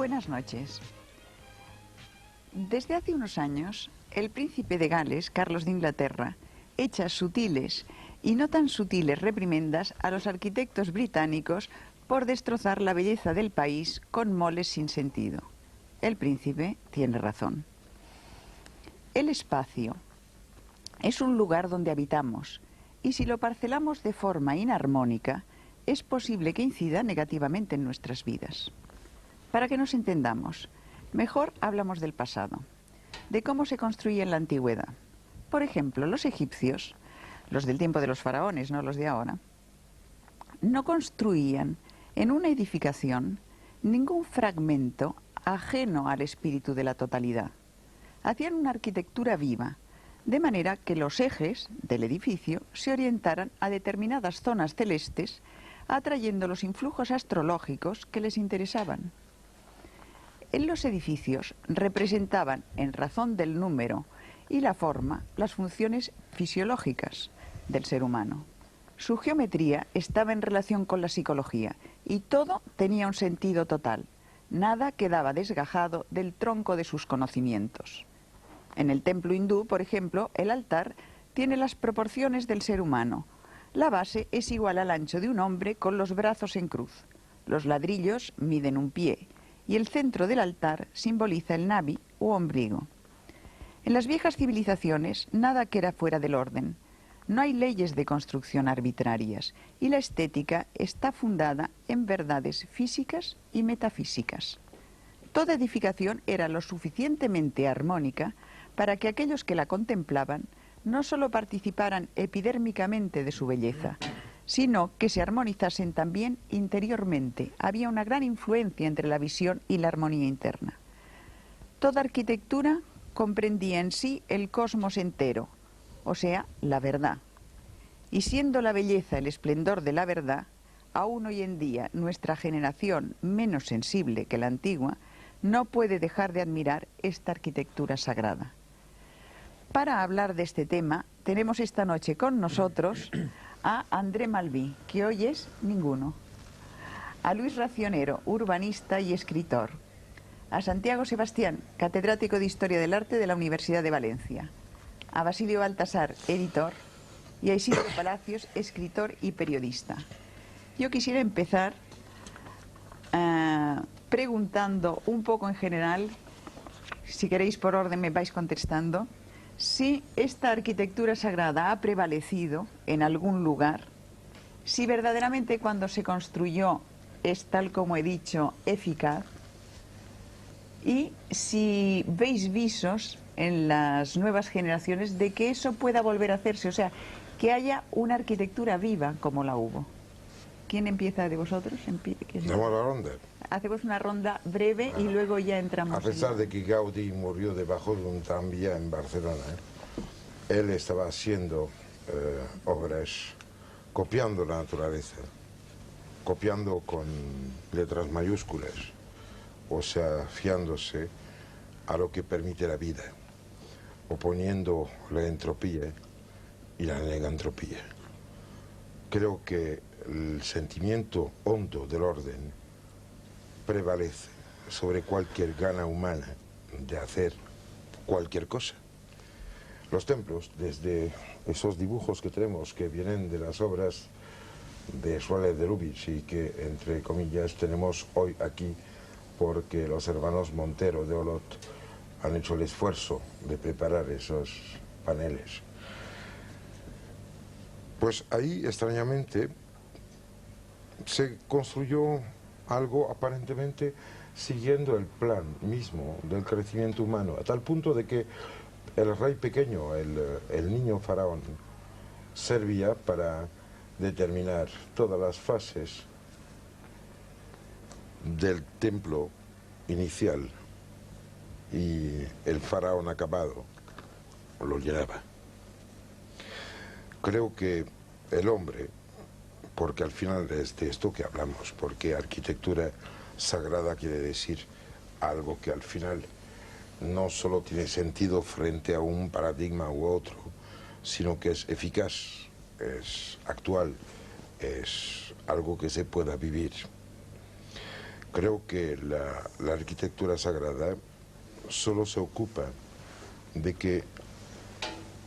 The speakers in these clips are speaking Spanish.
Buenas noches. Desde hace unos años, el príncipe de Gales, Carlos de Inglaterra, echa sutiles y no tan sutiles reprimendas a los arquitectos británicos por destrozar la belleza del país con moles sin sentido. El príncipe tiene razón. El espacio es un lugar donde habitamos y si lo parcelamos de forma inarmónica, es posible que incida negativamente en nuestras vidas. Para que nos entendamos, mejor hablamos del pasado, de cómo se construía en la antigüedad. Por ejemplo, los egipcios, los del tiempo de los faraones, no los de ahora, no construían en una edificación ningún fragmento ajeno al espíritu de la totalidad. Hacían una arquitectura viva, de manera que los ejes del edificio se orientaran a determinadas zonas celestes, atrayendo los influjos astrológicos que les interesaban. En los edificios representaban, en razón del número y la forma, las funciones fisiológicas del ser humano. Su geometría estaba en relación con la psicología y todo tenía un sentido total. Nada quedaba desgajado del tronco de sus conocimientos. En el templo hindú, por ejemplo, el altar tiene las proporciones del ser humano. La base es igual al ancho de un hombre con los brazos en cruz. Los ladrillos miden un pie y el centro del altar simboliza el navi u ombligo. En las viejas civilizaciones nada queda fuera del orden. No hay leyes de construcción arbitrarias y la estética está fundada en verdades físicas y metafísicas. Toda edificación era lo suficientemente armónica para que aquellos que la contemplaban no solo participaran epidérmicamente de su belleza, sino que se armonizasen también interiormente. Había una gran influencia entre la visión y la armonía interna. Toda arquitectura comprendía en sí el cosmos entero, o sea, la verdad. Y siendo la belleza el esplendor de la verdad, aún hoy en día nuestra generación, menos sensible que la antigua, no puede dejar de admirar esta arquitectura sagrada. Para hablar de este tema, tenemos esta noche con nosotros a André Malví, que hoy es ninguno, a Luis Racionero, urbanista y escritor, a Santiago Sebastián, catedrático de Historia del Arte de la Universidad de Valencia, a Basilio Baltasar, editor, y a Isidro Palacios, escritor y periodista. Yo quisiera empezar preguntando un poco en general, si queréis por orden me vais contestando, si esta arquitectura sagrada ha prevalecido en algún lugar, si verdaderamente cuando se construyó es, tal como he dicho, eficaz, y si veis visos en las nuevas generaciones de que eso pueda volver a hacerse, o sea, que haya una arquitectura viva como la hubo. ¿Quién empieza de vosotros? Hacemos la ronda. Hacemos una ronda breve y luego ya entramos. A pesar de que Gaudí murió debajo de un tranvía en Barcelona, él estaba haciendo obras copiando la naturaleza, copiando con letras mayúsculas, o sea, fiándose a lo que permite la vida, oponiendo la entropía y la negantropía. Creo que el sentimiento hondo del orden prevalece sobre cualquier gana humana de hacer cualquier cosa. Los templos, desde esos dibujos que tenemos que vienen de las obras de Suárez de Lubitsch y que, entre comillas, tenemos hoy aquí porque los hermanos Montero de Olot han hecho el esfuerzo de preparar esos paneles. Pues ahí, extrañamente, se construyó algo aparentemente siguiendo el plan mismo del crecimiento humano, a tal punto de que el rey pequeño, el niño faraón, servía para determinar todas las fases del templo inicial y el faraón acabado lo llenaba. Creo que el hombre, porque al final es de esto que hablamos, porque arquitectura sagrada quiere decir algo que al final no solo tiene sentido frente a un paradigma u otro, sino que es eficaz, es actual, es algo que se pueda vivir. creo que la arquitectura sagrada solo se ocupa de que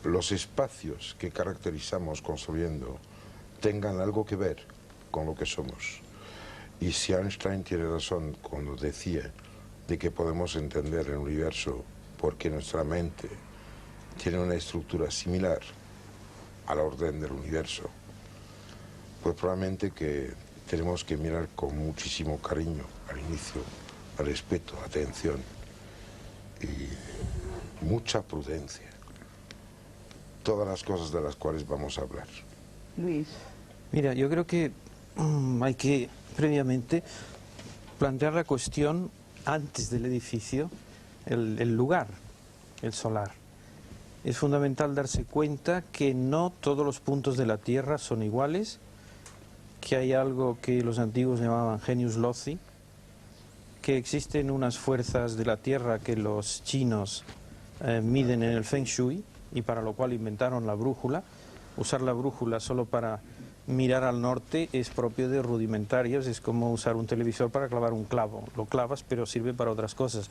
los espacios que caracterizamos construyendo tengan algo que ver con lo que somos. Y si Einstein tiene razón cuando decía de que podemos entender el universo porque nuestra mente tiene una estructura similar al orden del universo, pues probablemente que tenemos que mirar con muchísimo cariño al inicio, respeto, atención y mucha prudencia todas las cosas de las cuales vamos a hablar. Luis. Mira, yo creo que hay que previamente plantear la cuestión antes del edificio, el lugar, el solar. Es fundamental darse cuenta que no todos los puntos de la Tierra son iguales, que hay algo que los antiguos llamaban genius loci, que existen unas fuerzas de la Tierra que los chinos miden en el Feng Shui, y para lo cual inventaron la brújula. Usar la brújula solo para mirar al norte es propio de rudimentarios, es como usar un televisor para clavar un clavo. Lo clavas, pero sirve para otras cosas.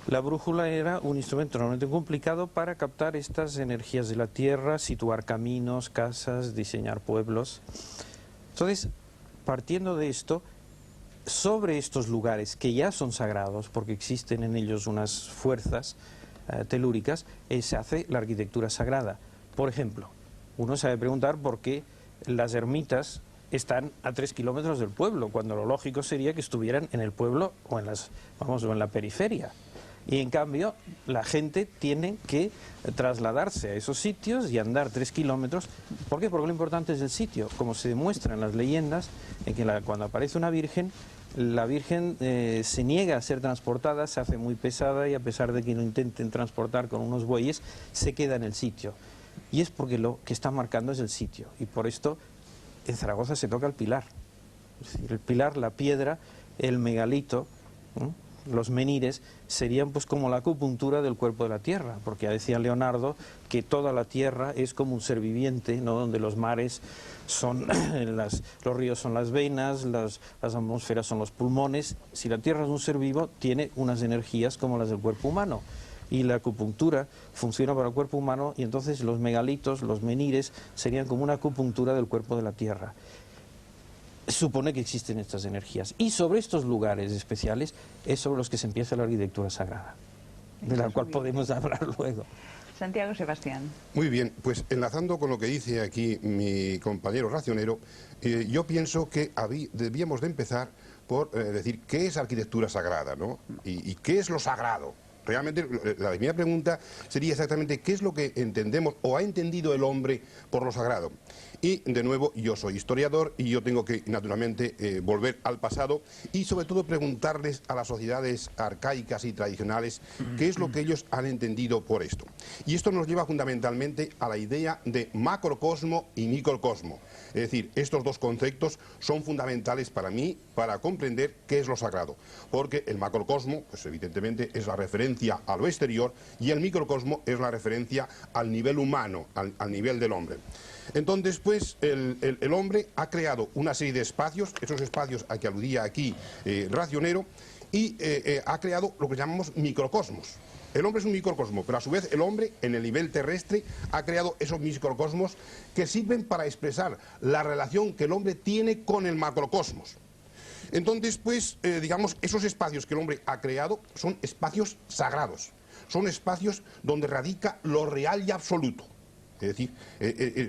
La brújula era un instrumento realmente complicado para captar estas energías de la Tierra, situar caminos, casas, diseñar pueblos. Entonces, partiendo de esto, sobre estos lugares que ya son sagrados, porque existen en ellos unas fuerzas telúricas, se hace la arquitectura sagrada. Por ejemplo, uno se debe preguntar por qué las ermitas están a 3 kilómetros del pueblo, cuando lo lógico sería que estuvieran en el pueblo o en la periferia. Y en cambio, la gente tiene que trasladarse a esos sitios y andar 3 kilómetros. ¿Por qué? Porque lo importante es el sitio. Como se demuestra en las leyendas, en que cuando aparece una virgen, la virgen se niega a ser transportada, se hace muy pesada y a pesar de que lo intenten transportar con unos bueyes, se queda en el sitio. Y es porque lo que está marcando es el sitio. Y por esto en Zaragoza se toca el pilar. Es decir, el pilar, la piedra, el megalito, los menires, serían pues como la acupuntura del cuerpo de la tierra, porque ya decía Leonardo que toda la tierra es como un ser viviente, ¿no? Donde los mares son los ríos son las venas, las atmósferas son los pulmones. Si la tierra es un ser vivo, tiene unas energías como las del cuerpo humano. Y la acupuntura funciona para el cuerpo humano, y entonces los megalitos, los menires, serían como una acupuntura del cuerpo de la tierra. Supone que existen estas energías. Y sobre estos lugares especiales es sobre los que se empieza la arquitectura sagrada, de la cual podemos hablar luego. Santiago Sebastián. Muy bien, pues enlazando con lo que dice aquí mi compañero racionero, yo pienso que debíamos de empezar por decir qué es arquitectura sagrada, ¿no? Y qué es lo sagrado. Realmente la primera pregunta sería exactamente qué es lo que entendemos o ha entendido el hombre por lo sagrado. Y de nuevo, yo soy historiador y yo tengo que naturalmente volver al pasado y sobre todo preguntarles a las sociedades arcaicas y tradicionales qué es lo que ellos han entendido por esto. Y esto nos lleva fundamentalmente a la idea de macrocosmo y microcosmo. Es decir, estos dos conceptos son fundamentales para mí para comprender qué es lo sagrado. Porque el macrocosmo, pues evidentemente es la referencia a lo exterior y el microcosmo es la referencia al nivel humano, al nivel del hombre. Entonces, pues, el hombre ha creado una serie de espacios, esos espacios a que aludía aquí Racionero, y ha creado lo que llamamos microcosmos. El hombre es un microcosmo, pero a su vez el hombre, en el nivel terrestre, ha creado esos microcosmos que sirven para expresar la relación que el hombre tiene con el macrocosmos. Entonces, pues, digamos, esos espacios que el hombre ha creado son espacios sagrados, son espacios donde radica lo real y absoluto. Es decir,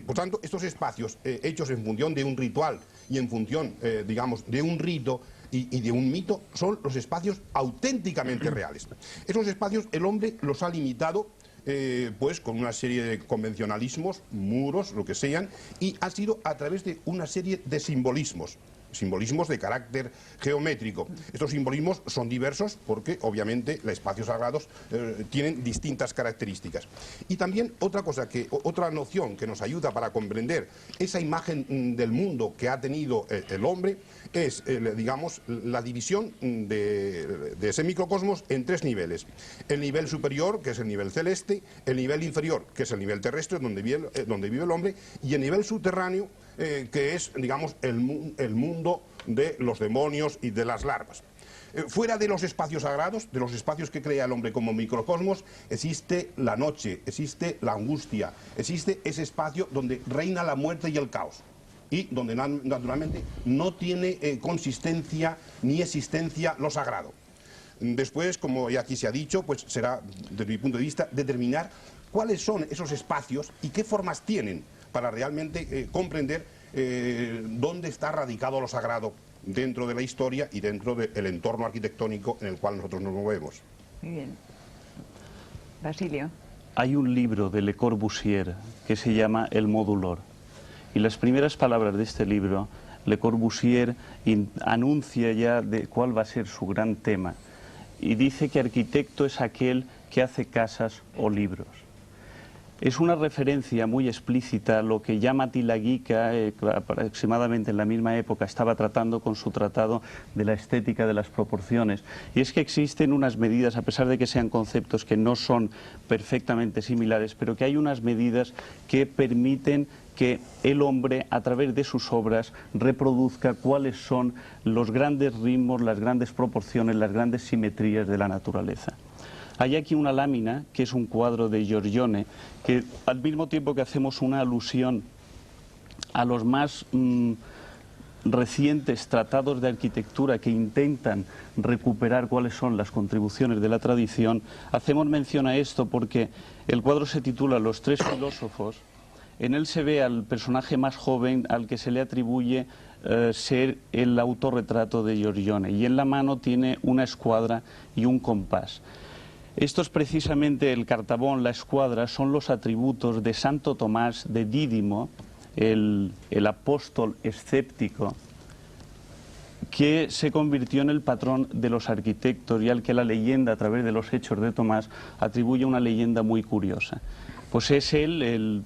por tanto, estos espacios hechos en función de un ritual y en función, digamos, de un rito y de un mito, son los espacios auténticamente reales. Esos espacios el hombre los ha limitado pues con una serie de convencionalismos, muros, lo que sean, y ha sido a través de una serie de simbolismos de carácter geométrico. Estos simbolismos son diversos porque obviamente los espacios sagrados tienen distintas características. Y también otra noción que nos ayuda para comprender esa imagen del mundo que ha tenido el hombre es, digamos, la división de ese microcosmos en 3 niveles. El nivel superior, que es el nivel celeste, el nivel inferior, que es el nivel terrestre, donde vive el hombre, y el nivel subterráneo, que es, digamos, el mundo de los demonios y de las larvas. Fuera de los espacios sagrados, de los espacios que crea el hombre como microcosmos, existe la noche, existe la angustia, existe ese espacio donde reina la muerte y el caos. Y donde naturalmente no tiene consistencia ni existencia lo sagrado. Después, como ya aquí se ha dicho, pues será, desde mi punto de vista, determinar cuáles son esos espacios y qué formas tienen para realmente comprender dónde está radicado lo sagrado dentro de la historia y dentro del entorno arquitectónico en el cual nosotros nos movemos. Muy bien. Basilio. Hay un libro de Le Corbusier que se llama El Modulor. Y las primeras palabras de este libro, Le Corbusier anuncia ya de cuál va a ser su gran tema. Y dice que arquitecto es aquel que hace casas o libros. Es una referencia muy explícita a lo que ya Matila-Guica, aproximadamente en la misma época, estaba tratando con su tratado de la estética de las proporciones. Y es que existen unas medidas, a pesar de que sean conceptos que no son perfectamente similares, pero que hay unas medidas que permiten que el hombre, a través de sus obras, reproduzca cuáles son los grandes ritmos, las grandes proporciones, las grandes simetrías de la naturaleza. Hay aquí una lámina, que es un cuadro de Giorgione, que al mismo tiempo que hacemos una alusión a los más recientes tratados de arquitectura que intentan recuperar cuáles son las contribuciones de la tradición, hacemos mención a esto porque el cuadro se titula Los tres filósofos. En él se ve al personaje más joven al que se le atribuye ser el autorretrato de Giorgione, y en la mano tiene una escuadra y un compás. Esto es precisamente el cartabón, la escuadra, son los atributos de Santo Tomás de Dídimo, el apóstol escéptico, que se convirtió en el patrón de los arquitectos y al que la leyenda, a través de los hechos de Tomás, atribuye una leyenda muy curiosa. Pues es él,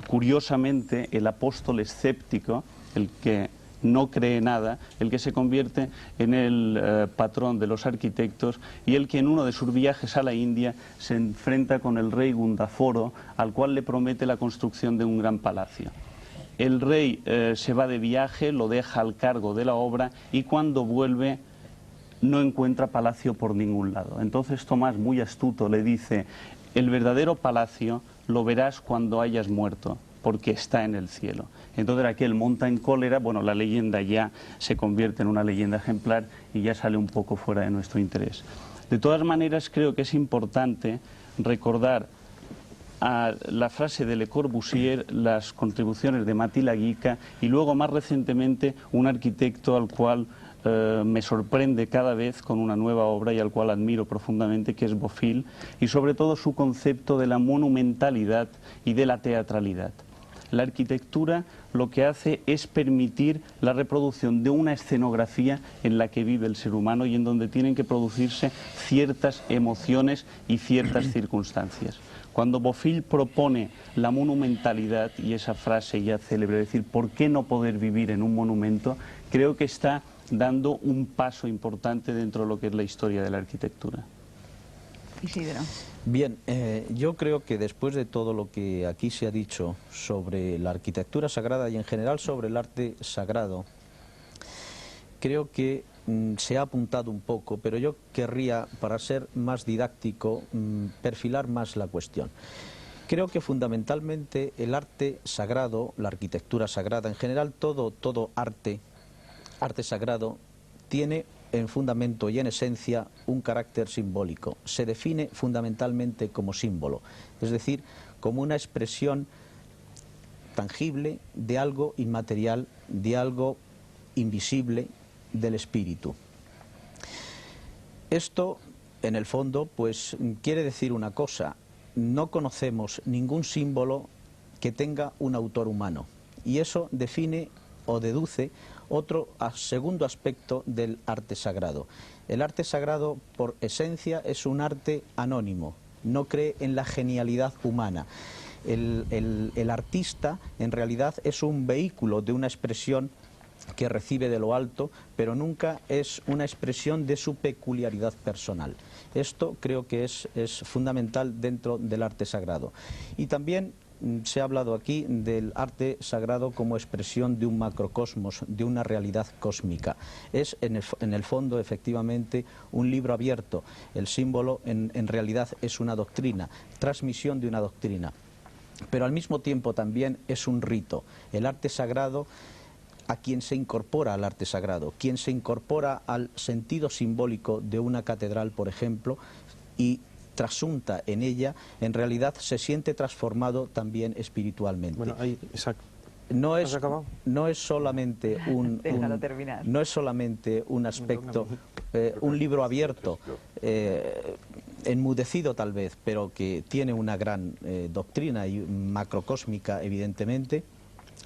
curiosamente, el apóstol escéptico, el que no cree nada, el que se convierte en el patrón de los arquitectos y el que en uno de sus viajes a la India se enfrenta con el rey Gundaforo, al cual le promete la construcción de un gran palacio. El rey se va de viaje, lo deja al cargo de la obra y cuando vuelve no encuentra palacio por ningún lado. Entonces Tomás, muy astuto, le dice: el verdadero palacio lo verás cuando hayas muerto, porque está en el cielo. Entonces aquel monta en cólera, bueno, la leyenda ya se convierte en una leyenda ejemplar y ya sale un poco fuera de nuestro interés. De todas maneras, creo que es importante recordar a la frase de Le Corbusier, las contribuciones de Matila-Guica y luego más recientemente un arquitecto al cual me sorprende cada vez con una nueva obra y al cual admiro profundamente, que es Bofill, y sobre todo su concepto de la monumentalidad y de la teatralidad. La arquitectura lo que hace es permitir la reproducción de una escenografía en la que vive el ser humano y en donde tienen que producirse ciertas emociones y ciertas circunstancias. Cuando Bofill propone la monumentalidad, y esa frase ya célebre, decir, ¿por qué no poder vivir en un monumento?, creo que está dando un paso importante dentro de lo que es la historia de la arquitectura. Isidro. Bien, yo creo que después de todo lo que aquí se ha dicho sobre la arquitectura sagrada y en general sobre el arte sagrado, creo que se ha apuntado un poco, pero yo querría, para ser más didáctico, perfilar más la cuestión. Creo que fundamentalmente el arte sagrado, la arquitectura sagrada, en general todo arte sagrado, tiene en fundamento y en esencia un carácter simbólico. Se define fundamentalmente como símbolo, es decir, como una expresión tangible de algo inmaterial, de algo invisible del espíritu. Esto, en el fondo, pues quiere decir una cosa: no conocemos ningún símbolo que tenga un autor humano, y eso define o deduce otro segundo aspecto del arte sagrado. El arte sagrado, por esencia, es un arte anónimo, no cree en la genialidad humana. El artista, en realidad, es un vehículo de una expresión que recibe de lo alto, pero nunca es una expresión de su peculiaridad personal. Esto creo que es fundamental dentro del arte sagrado. Y también se ha hablado aquí del arte sagrado como expresión de un macrocosmos, de una realidad cósmica. Es en el fondo efectivamente un libro abierto. El símbolo en realidad es una doctrina, transmisión de una doctrina. Pero al mismo tiempo también es un rito. El arte sagrado, a quien se incorpora al arte sagrado, quien se incorpora al sentido simbólico de una catedral, por ejemplo, y trasunta en ella, en realidad se siente transformado también espiritualmente. Bueno, ahí, exacto. No ¿Has acabado? no es solamente Déjalo terminar. no es solamente un aspecto, un libro abierto, enmudecido tal vez, pero que tiene una gran doctrina y macrocósmica evidentemente,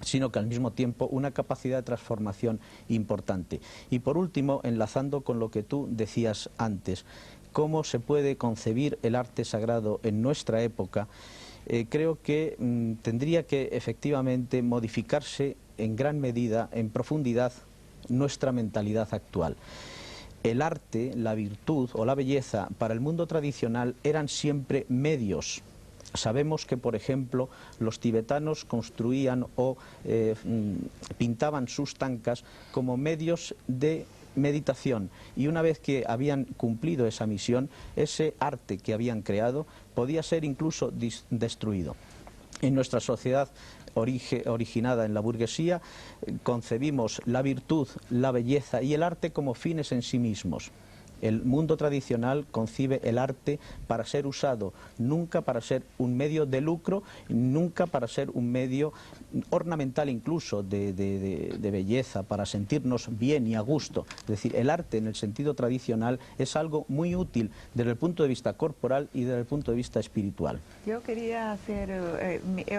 sino que al mismo tiempo una capacidad de transformación importante. Y por último, enlazando con lo que tú decías antes, cómo se puede concebir el arte sagrado en nuestra época, creo que tendría que efectivamente modificarse en gran medida, en profundidad, nuestra mentalidad actual. El arte, la virtud o la belleza para el mundo tradicional eran siempre medios. Sabemos que, por ejemplo, los tibetanos construían o pintaban sus tankas como medios de meditación, y una vez que habían cumplido esa misión, ese arte que habían creado podía ser incluso destruido. En nuestra sociedad originada en la burguesía, concebimos la virtud, la belleza y el arte como fines en sí mismos. El mundo tradicional concibe el arte para ser usado, nunca para ser un medio de lucro, nunca para ser un medio ornamental incluso de belleza, para sentirnos bien y a gusto. Es decir, el arte en el sentido tradicional es algo muy útil desde el punto de vista corporal y desde el punto de vista espiritual. Yo quería hacer,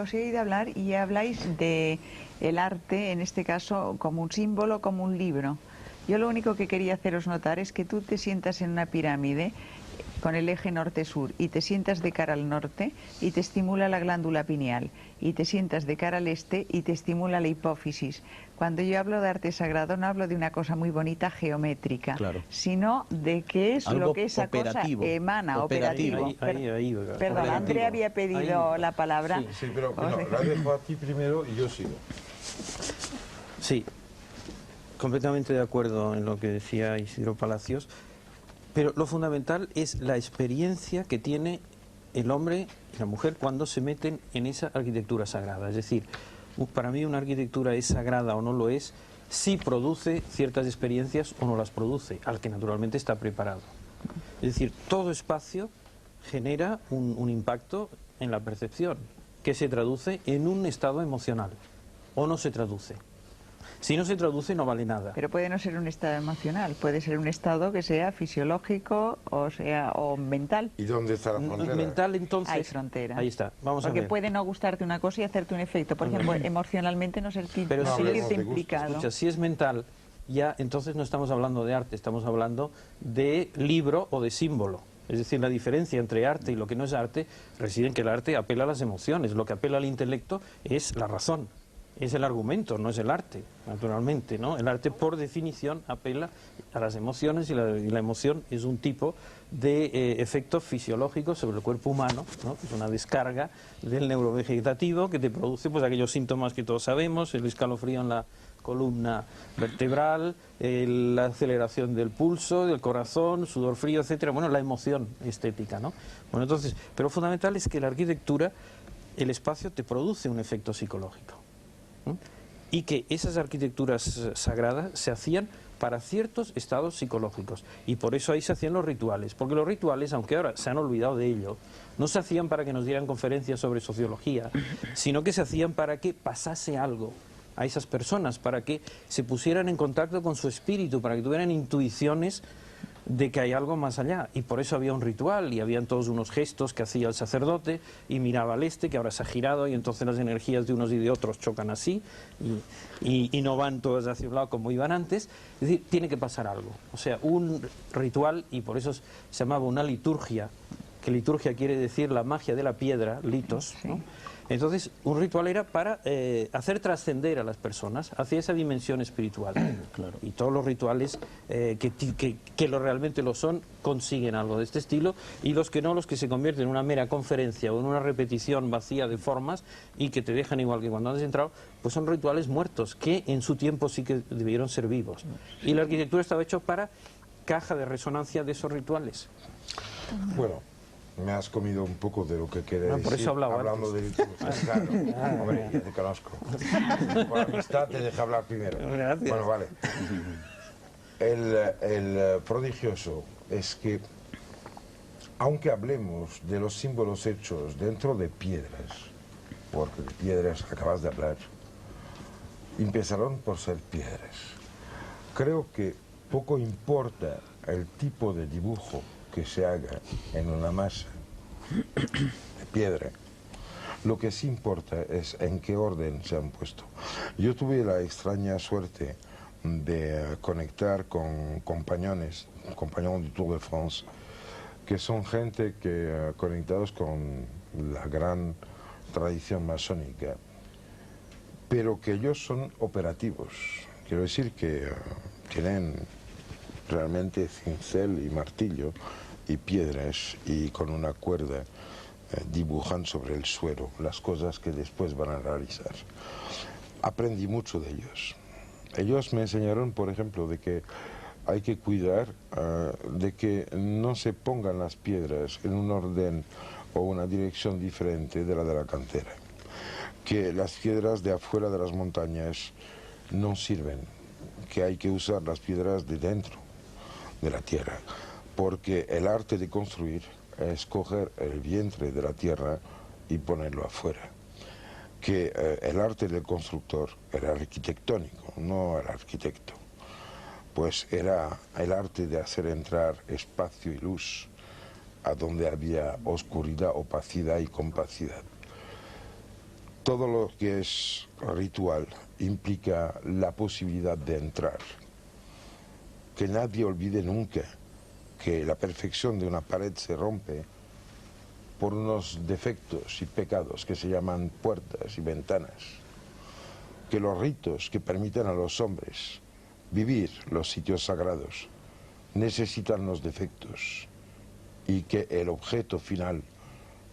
os he oído hablar y habláis de el arte, en este caso, como un símbolo, como un libro. Yo lo único que quería haceros notar es que tú te sientas en una pirámide con el eje norte-sur y te sientas de cara al norte y te estimula la glándula pineal, y te sientas de cara al este y te estimula la hipófisis. Cuando yo hablo de arte sagrado no hablo de una cosa muy bonita geométrica, claro, sino de que es algo lo que esa operativo, cosa emana, operativo. Perdón, Andrea había pedido la palabra. Sí. Sí, pero no, la dejo a ti primero y yo sigo. Sí, completamente de acuerdo en lo que decía Isidro Palacios, pero lo fundamental es la experiencia que tiene el hombre y la mujer cuando se meten en esa arquitectura sagrada. Es decir, para mí una arquitectura es sagrada o no lo es si produce ciertas experiencias o no las produce, al que naturalmente está preparado. Es decir, todo espacio genera un impacto en la percepción, que se traduce en un estado emocional, o no se traduce. Si no se traduce no vale nada. Pero puede no ser un estado emocional, puede ser un estado que sea fisiológico o mental. ¿Y dónde está la frontera? Mental, entonces... Hay frontera. Ahí está, vamos a ver. Porque puede no gustarte una cosa y hacerte un efecto. Por ejemplo, emocionalmente no sentirte Pero no si hablemos de implicado. Escucha, si es mental, ya entonces no estamos hablando de arte, estamos hablando de libro o de símbolo. Es decir, la diferencia entre arte y lo que no es arte reside en que el arte apela a las emociones. Lo que apela al intelecto es la razón. Es el argumento, no es el arte, naturalmente, ¿no? El arte, por definición, apela a las emociones y la emoción es un tipo de efecto fisiológico sobre el cuerpo humano, ¿no? Es una descarga del neurovegetativo que te produce pues aquellos síntomas que todos sabemos, el escalofrío en la columna vertebral, la aceleración del pulso, del corazón, sudor frío, etcétera. Bueno, la emoción estética, ¿no? Bueno, entonces, pero lo fundamental es que la arquitectura, el espacio te produce un efecto psicológico. Y que esas arquitecturas sagradas se hacían para ciertos estados psicológicos, y por eso ahí se hacían los rituales, porque los rituales, aunque ahora se han olvidado de ello, no se hacían para que nos dieran conferencias sobre sociología, sino que se hacían para que pasase algo a esas personas, para que se pusieran en contacto con su espíritu, para que tuvieran intuiciones de que hay algo más allá, y por eso había un ritual y habían todos unos gestos que hacía el sacerdote y miraba al este, que ahora se ha girado, y entonces las energías de unos y de otros chocan así y no van todas hacia un lado como iban antes. Es decir, tiene que pasar algo, o sea, un ritual, y por eso se llamaba una liturgia que liturgia quiere decir la magia de la piedra, litos, ¿no? Entonces, un ritual era para hacer trascender a las personas hacia esa dimensión espiritual. Claro. Y todos los rituales que realmente lo son, consiguen algo de este estilo, y los que no, los que se convierten en una mera conferencia o en una repetición vacía de formas y que te dejan igual que cuando has entrado, pues son rituales muertos, que en su tiempo sí que debieron ser vivos. Y la arquitectura estaba hecha para caja de resonancia de esos rituales. Bueno, me has comido un poco de lo que quería decir. Por eso hablaba hablando antes. de claro, hombre, ya te conozco. Por amistad te deja hablar primero. Gracias. Bueno, vale. El prodigioso es que, aunque hablemos de los símbolos hechos dentro de piedras, porque de piedras acabas de hablar, empezaron por ser piedras. Creo que poco importa el tipo de dibujo que se haga en una masa de piedra. Lo que sí importa es en qué orden se han puesto. Yo tuve la extraña suerte de conectar con compañeros du Tour de France, que son gente que conectados con la gran tradición masónica, pero que ellos son operativos. Quiero decir que tienen realmente cincel y martillo y piedras, y con una cuerda dibujan sobre el suelo las cosas que después van a realizar. Aprendí mucho de ellos. Ellos me enseñaron, por ejemplo, de que hay que cuidar de que no se pongan las piedras en un orden o una dirección diferente de la cantera. Que las piedras de afuera de las montañas no sirven, que hay que usar las piedras de dentro de la tierra, porque el arte de construir es coger el vientre de la tierra y ponerlo afuera. Que el arte del constructor era arquitectónico, no el arquitecto. Pues era el arte de hacer entrar espacio y luz a donde había oscuridad, opacidad y compacidad. Todo lo que es ritual implica la posibilidad de entrar. Que nadie olvide nunca que la perfección de una pared se rompe por unos defectos y pecados que se llaman puertas y ventanas. Que los ritos que permiten a los hombres vivir los sitios sagrados necesitan los defectos, y que el objeto final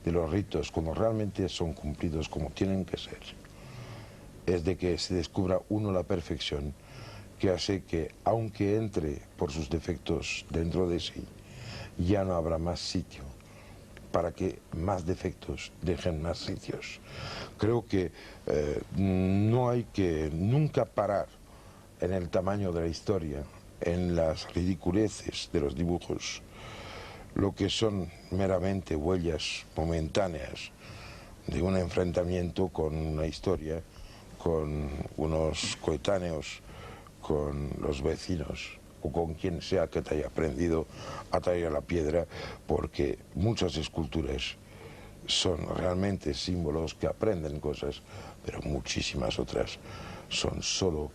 de los ritos, cuando realmente son cumplidos como tienen que ser, es de que se descubra uno la perfección, que hace que, aunque entre por sus defectos dentro de sí, ya no habrá más sitio para que más defectos dejen más sitios. Creo que no hay que nunca parar en el tamaño de la historia, en las ridiculeces de los dibujos, lo que son meramente huellas momentáneas de un enfrentamiento con una historia, con unos coetáneos, con los vecinos o con quien sea que te haya aprendido a tallar la piedra, porque muchas esculturas son realmente símbolos que aprenden cosas, pero muchísimas otras son solo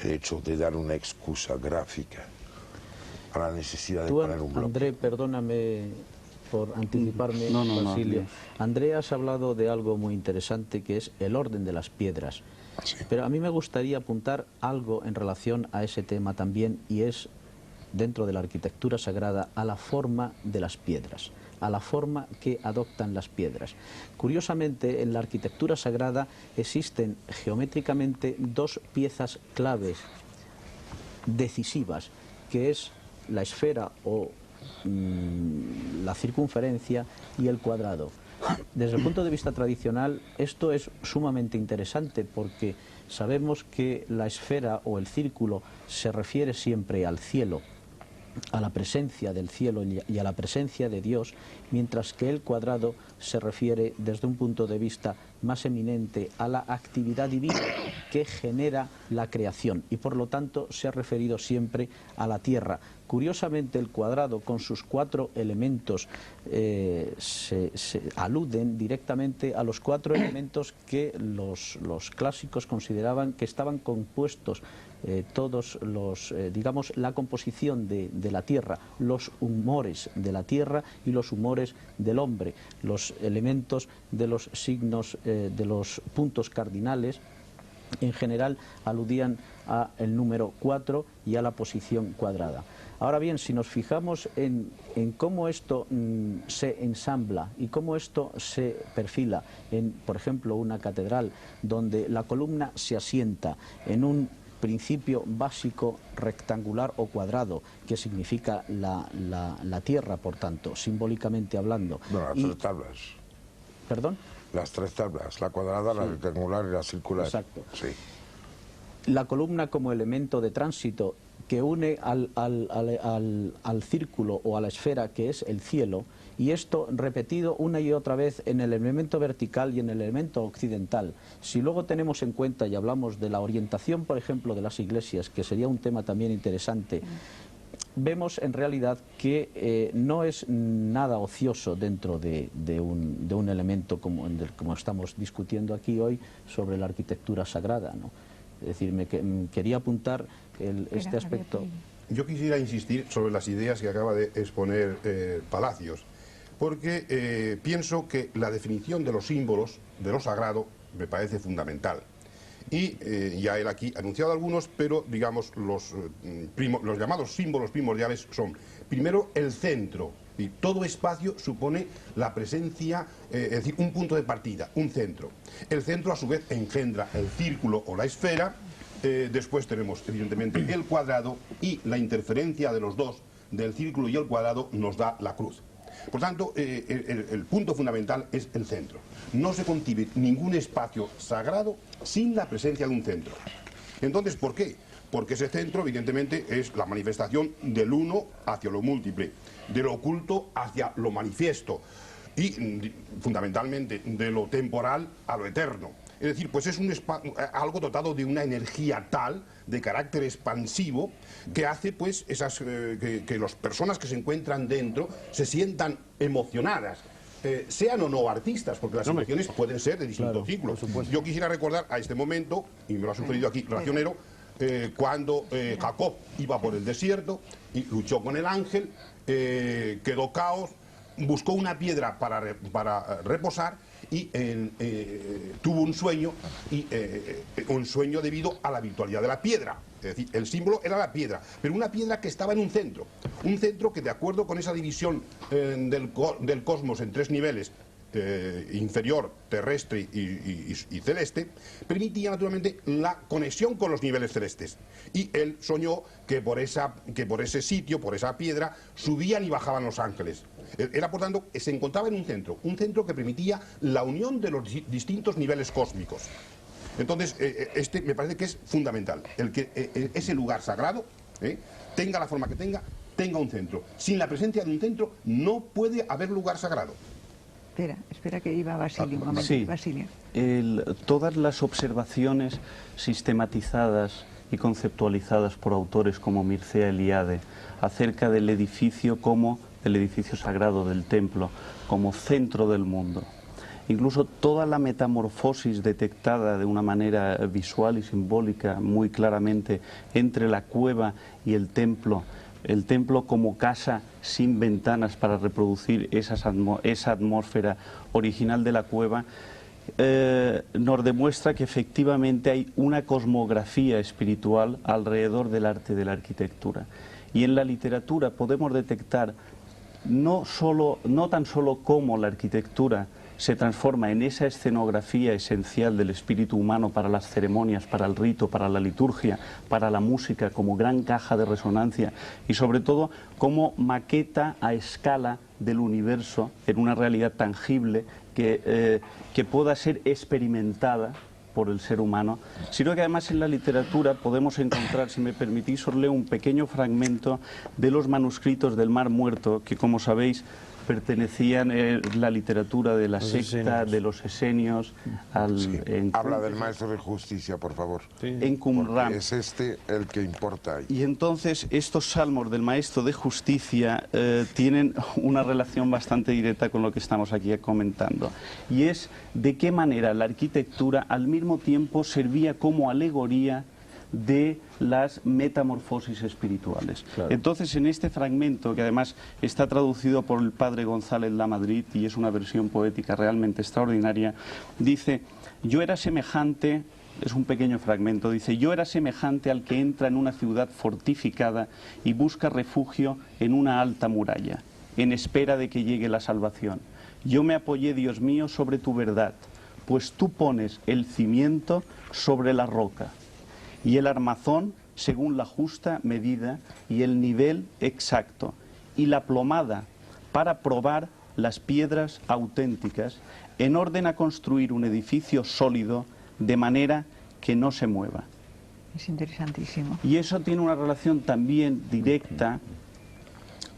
el hecho de dar una excusa gráfica a la necesidad de poner un bloque. André, perdóname por anticiparme, Basilio. No. André, has hablado de algo muy interesante, que es el orden de las piedras. Sí. Pero a mí me gustaría apuntar algo en relación a ese tema también, y es, dentro de la arquitectura sagrada, a la forma de las piedras, a la forma que adoptan las piedras. Curiosamente, en la arquitectura sagrada existen geométricamente dos piezas claves decisivas, que es la esfera o la circunferencia y el cuadrado. Desde el punto de vista tradicional, esto es sumamente interesante, porque sabemos que la esfera o el círculo se refiere siempre al cielo, a la presencia del cielo y a la presencia de Dios, mientras que el cuadrado se refiere desde un punto de vista más eminente a la actividad divina que genera la creación, y por lo tanto se ha referido siempre a la tierra. Curiosamente, el cuadrado, con sus 4 elementos, se aluden directamente a los 4 elementos que los clásicos consideraban que estaban compuestos todos los, digamos, la composición de la tierra, los humores de la tierra y los humores del hombre, los elementos de los signos, de los puntos cardinales, en general aludían al número 4 y a la posición cuadrada. Ahora bien, si nos fijamos en cómo esto se ensambla y cómo esto se perfila en, por ejemplo, una catedral donde la columna se asienta en un principio básico rectangular o cuadrado, que significa la tierra, por tanto, simbólicamente hablando. Bueno, las tres tablas. ¿Perdón? Las tres tablas, la cuadrada, la rectangular y la circular. Exacto. Sí. La columna como elemento de tránsito que une al círculo o a la esfera que es el cielo, y esto repetido una y otra vez en el elemento vertical y en el elemento occidental. Si luego tenemos en cuenta y hablamos de la orientación, por ejemplo, de las iglesias, que sería un tema también interesante, vemos en realidad que no es nada ocioso dentro de un elemento como estamos discutiendo aquí hoy sobre la arquitectura sagrada, ¿no? Es decir, quería apuntar este aspecto. Yo quisiera insistir sobre las ideas que acaba de exponer Palacios, porque pienso que la definición de los símbolos, de lo sagrado, me parece fundamental. Y ya él aquí ha anunciado algunos, pero digamos los llamados símbolos primordiales son, primero, el centro. Y todo espacio supone la presencia, es decir, un punto de partida, un centro. El centro a su vez engendra el círculo o la esfera. Después tenemos evidentemente el cuadrado, y la interferencia de los dos, del círculo y el cuadrado, nos da la cruz. Por tanto, el punto fundamental es el centro. No se concibe ningún espacio sagrado sin la presencia de un centro. Entonces, ¿por qué? Porque ese centro, evidentemente, es la manifestación del uno hacia lo múltiple, de lo oculto hacia lo manifiesto, y fundamentalmente de lo temporal a lo eterno. Es decir, pues es algo dotado de una energía tal, de carácter expansivo, que hace pues que las personas que se encuentran dentro se sientan emocionadas. Sean o no artistas, porque las emociones pueden ser de distintos ciclos. Yo quisiera recordar a este momento, y me lo ha sugerido aquí Racionero, cuando Jacob iba por el desierto y luchó con el ángel, quedó caos, buscó una piedra para reposar, y tuvo un sueño debido a la virtualidad de la piedra. Es decir, el símbolo era la piedra, pero una piedra que estaba en un centro que, de acuerdo con esa división del cosmos en tres niveles, inferior, terrestre y celeste, permitía naturalmente la conexión con los niveles celestes. Y él soñó que por ese sitio, por esa piedra, subían y bajaban los ángeles. Era, por tanto, se encontraba en un centro que permitía la unión de los distintos niveles cósmicos. Entonces, me parece que es fundamental, el que ese lugar sagrado, tenga la forma que tenga un centro. Sin la presencia de un centro no puede haber lugar sagrado. Espera que iba Basilio un momento. Sí, Basilio. Todas las observaciones sistematizadas y conceptualizadas por autores como Mircea Eliade acerca del edificio sagrado del templo como centro del mundo, incluso toda la metamorfosis detectada de una manera visual y simbólica muy claramente entre la cueva y el templo como casa sin ventanas para reproducir esa atmósfera original de la cueva, nos demuestra que efectivamente hay una cosmografía espiritual alrededor del arte de la arquitectura. Y en la literatura podemos detectar no tan solo cómo la arquitectura se transforma en esa escenografía esencial del espíritu humano para las ceremonias, para el rito, para la liturgia, para la música, como gran caja de resonancia, y sobre todo como maqueta a escala del universo en una realidad tangible que pueda ser experimentada por el ser humano, sino que además en la literatura podemos encontrar, si me permitís, os leo un pequeño fragmento de los manuscritos del Mar Muerto, que, como sabéis, pertenecían a la literatura de la secta, de los esenios. Habla del maestro de justicia, por favor. En Qumran. Es el que importa ahí. Y entonces estos salmos del maestro de justicia tienen una relación bastante directa con lo que estamos aquí comentando. Y es de qué manera la arquitectura al mismo tiempo servía como alegoría de las metamorfosis espirituales. Claro. Entonces, en este fragmento, que además está traducido por el padre González Lamadrid y es una versión poética realmente extraordinaria, dice: yo era semejante, es un pequeño fragmento, dice: yo era semejante al que entra en una ciudad fortificada y busca refugio en una alta muralla, en espera de que llegue la salvación. Yo me apoyé, Dios mío, sobre tu verdad, pues tú pones el cimiento sobre la roca y el armazón según la justa medida y el nivel exacto, y la plomada para probar las piedras auténticas, en orden a construir un edificio sólido de manera que no se mueva. Es interesantísimo. Y eso tiene una relación también directa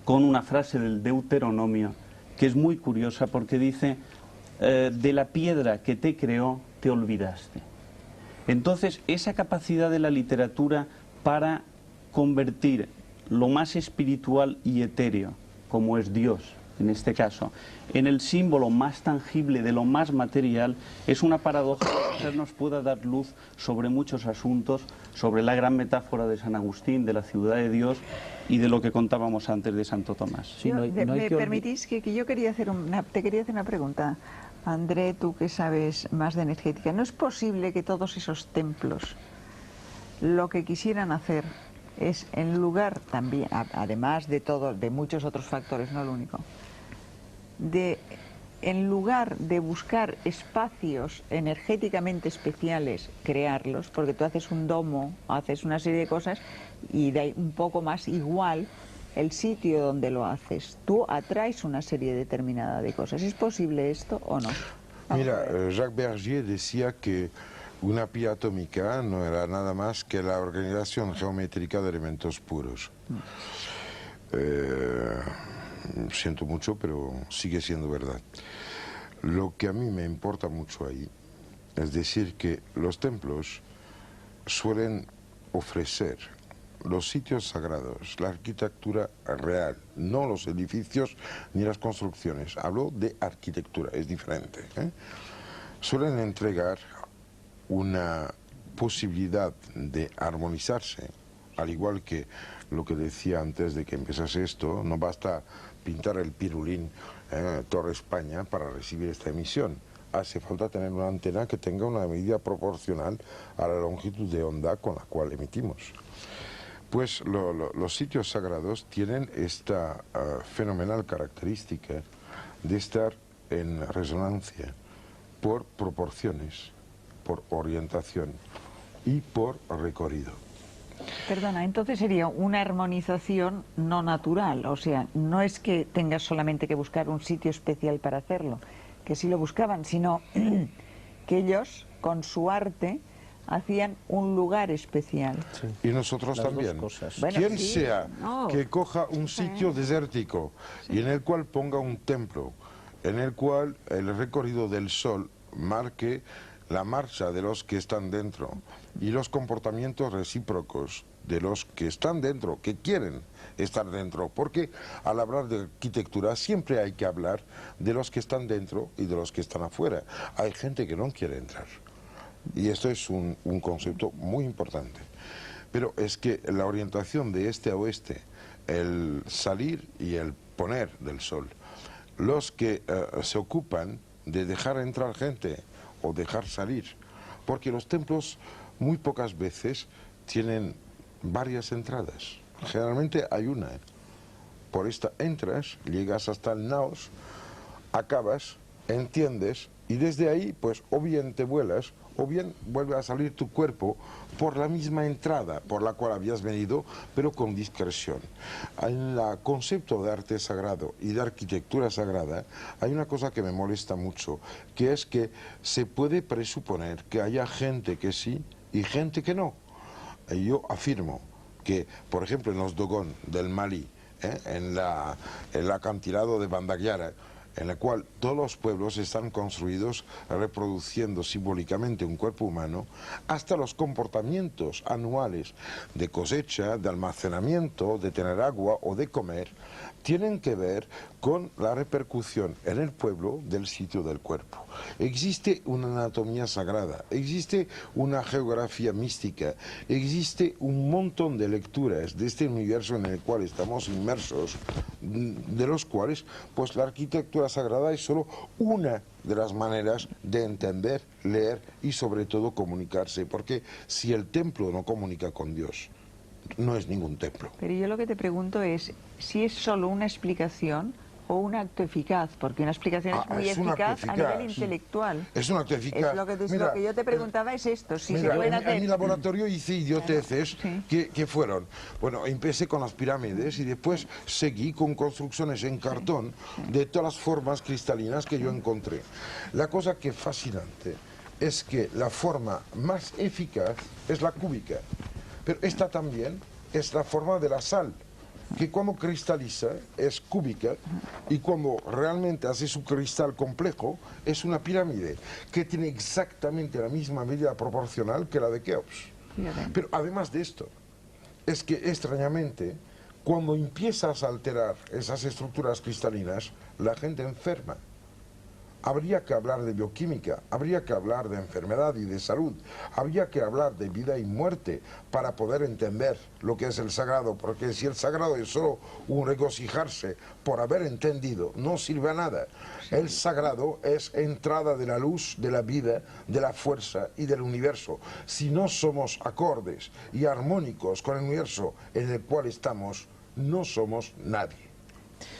con una frase del Deuteronomio que es muy curiosa, porque dice: de la piedra que te creó te olvidaste. Entonces, esa capacidad de la literatura para convertir lo más espiritual y etéreo, como es Dios en este caso, en el símbolo más tangible de lo más material, es una paradoja que quizás nos pueda dar luz sobre muchos asuntos, sobre la gran metáfora de San Agustín, de la ciudad de Dios y de lo que contábamos antes de Santo Tomás. Sí, no hay ¿Me que permitís que yo quería hacer te quería hacer una pregunta? André, tú que sabes más de energética, ¿no es posible que todos esos templos lo que quisieran hacer es, en lugar también, además de muchos otros factores, no lo único, en lugar de buscar espacios energéticamente especiales, crearlos, porque tú haces un domo, haces una serie de cosas y da un poco más igual el sitio donde lo haces? Tú atraes una serie determinada de cosas. ¿Es posible esto o no? Mira, Jacques Bergier decía que una pila atómica no era nada más que la organización geométrica de elementos puros. Siento mucho, pero sigue siendo verdad. Lo que a mí me importa mucho ahí es decir que los templos suelen ofrecer los sitios sagrados, la arquitectura real, no los edificios ni las construcciones. Hablo de arquitectura, es diferente, ¿eh? Suelen entregar una posibilidad de armonizarse, al igual que lo que decía antes de que empezase esto, no basta pintar el pirulín Torre España para recibir esta emisión. Hace falta tener una antena que tenga una medida proporcional a la longitud de onda con la cual emitimos. Pues los sitios sagrados tienen esta fenomenal característica de estar en resonancia por proporciones, por orientación y por recorrido. Perdona, entonces sería una armonización no natural, o sea, no es que tengas solamente que buscar un sitio especial para hacerlo, que sí lo buscaban, sino que ellos, con su arte, hacían un lugar especial. Sí. Y nosotros Las también. dos cosas. Bueno, Quien sí, sea no. que coja un sitio desértico y en el cual ponga un templo, en el cual el recorrido del sol marque la marcha de los que están dentro y los comportamientos recíprocos de los que están dentro, que quieren estar dentro, porque al hablar de arquitectura siempre hay que hablar de los que están dentro y de los que están afuera. Hay gente que no quiere entrar y esto es un concepto muy importante, pero es que la orientación de este a oeste, el salir y el poner del sol, los que se ocupan de dejar entrar gente o dejar salir, porque los templos muy pocas veces tienen varias entradas, generalmente hay una. Por esta entras, llegas hasta el naos, acabas, entiendes y desde ahí pues o bien te vuelas o bien vuelve a salir tu cuerpo por la misma entrada por la cual habías venido, pero con discreción. En el concepto de arte sagrado y de arquitectura sagrada hay una cosa que me molesta mucho, que es que se puede presuponer que haya gente que sí y gente que no. Yo afirmo que, por ejemplo, en los Dogon del Malí, en el acantilado de Bandagyara, en el cual todos los pueblos están construidos reproduciendo simbólicamente un cuerpo humano, hasta los comportamientos anuales de cosecha, de almacenamiento, de tener agua o de comer, tienen que ver con con la repercusión en el pueblo del sitio del cuerpo. Existe una anatomía sagrada, existe una geografía mística, existe un montón de lecturas de este universo en el cual estamos inmersos, de los cuales pues la arquitectura sagrada es solo una de las maneras de entender, leer y sobre todo comunicarse, porque si el templo no comunica con Dios, no es ningún templo. Pero yo lo que te pregunto es si es solo una explicación o un acto eficaz, porque una explicación es muy un acto eficaz a nivel sí. intelectual. Es un acto eficaz. Es lo que, Mira, lo que yo te preguntaba es esto, si mira, se pueden hacer... en mi laboratorio hice idioteces sí. que fueron, bueno, empecé con las pirámides y después seguí con construcciones en cartón de todas las formas cristalinas que yo encontré. La cosa que es fascinante es que la forma más eficaz es la cúbica, pero esta también es la forma de la sal, que cuando cristaliza es cúbica y cuando realmente hace su cristal complejo es una pirámide que tiene exactamente la misma medida proporcional que la de Keops. Pero además de esto, es que extrañamente cuando empiezas a alterar esas estructuras cristalinas, la gente enferma. Habría que hablar de bioquímica, habría que hablar de enfermedad y de salud, habría que hablar de vida y muerte para poder entender lo que es el sagrado, porque si el sagrado es solo un regocijarse por haber entendido, no sirve a nada. El sagrado es entrada de la luz, de la vida, de la fuerza y del universo. Si no somos acordes y armónicos con el universo en el cual estamos, no somos nadie.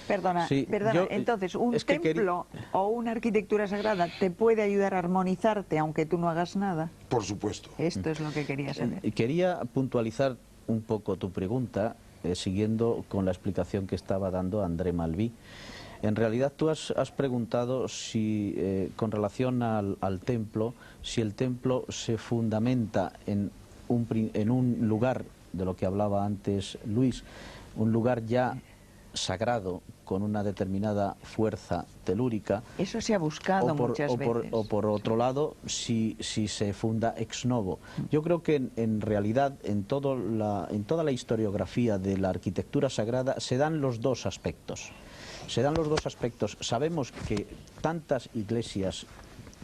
Perdona, Sí, entonces, ¿un es que templo o una arquitectura sagrada te puede ayudar a armonizarte aunque tú no hagas nada? Por supuesto. Esto es lo que quería saber. Quería puntualizar un poco tu pregunta, siguiendo con la explicación que estaba dando André Malví. En realidad tú has preguntado si, con relación al templo, si el templo se fundamenta en un lugar, de lo que hablaba antes Luis, un lugar ya sagrado con una determinada fuerza telúrica. Eso se ha buscado muchas veces. O por otro lado, si se funda ex novo. Yo creo que en realidad en toda la historiografía de la arquitectura sagrada se dan los dos aspectos. Sabemos que tantas iglesias,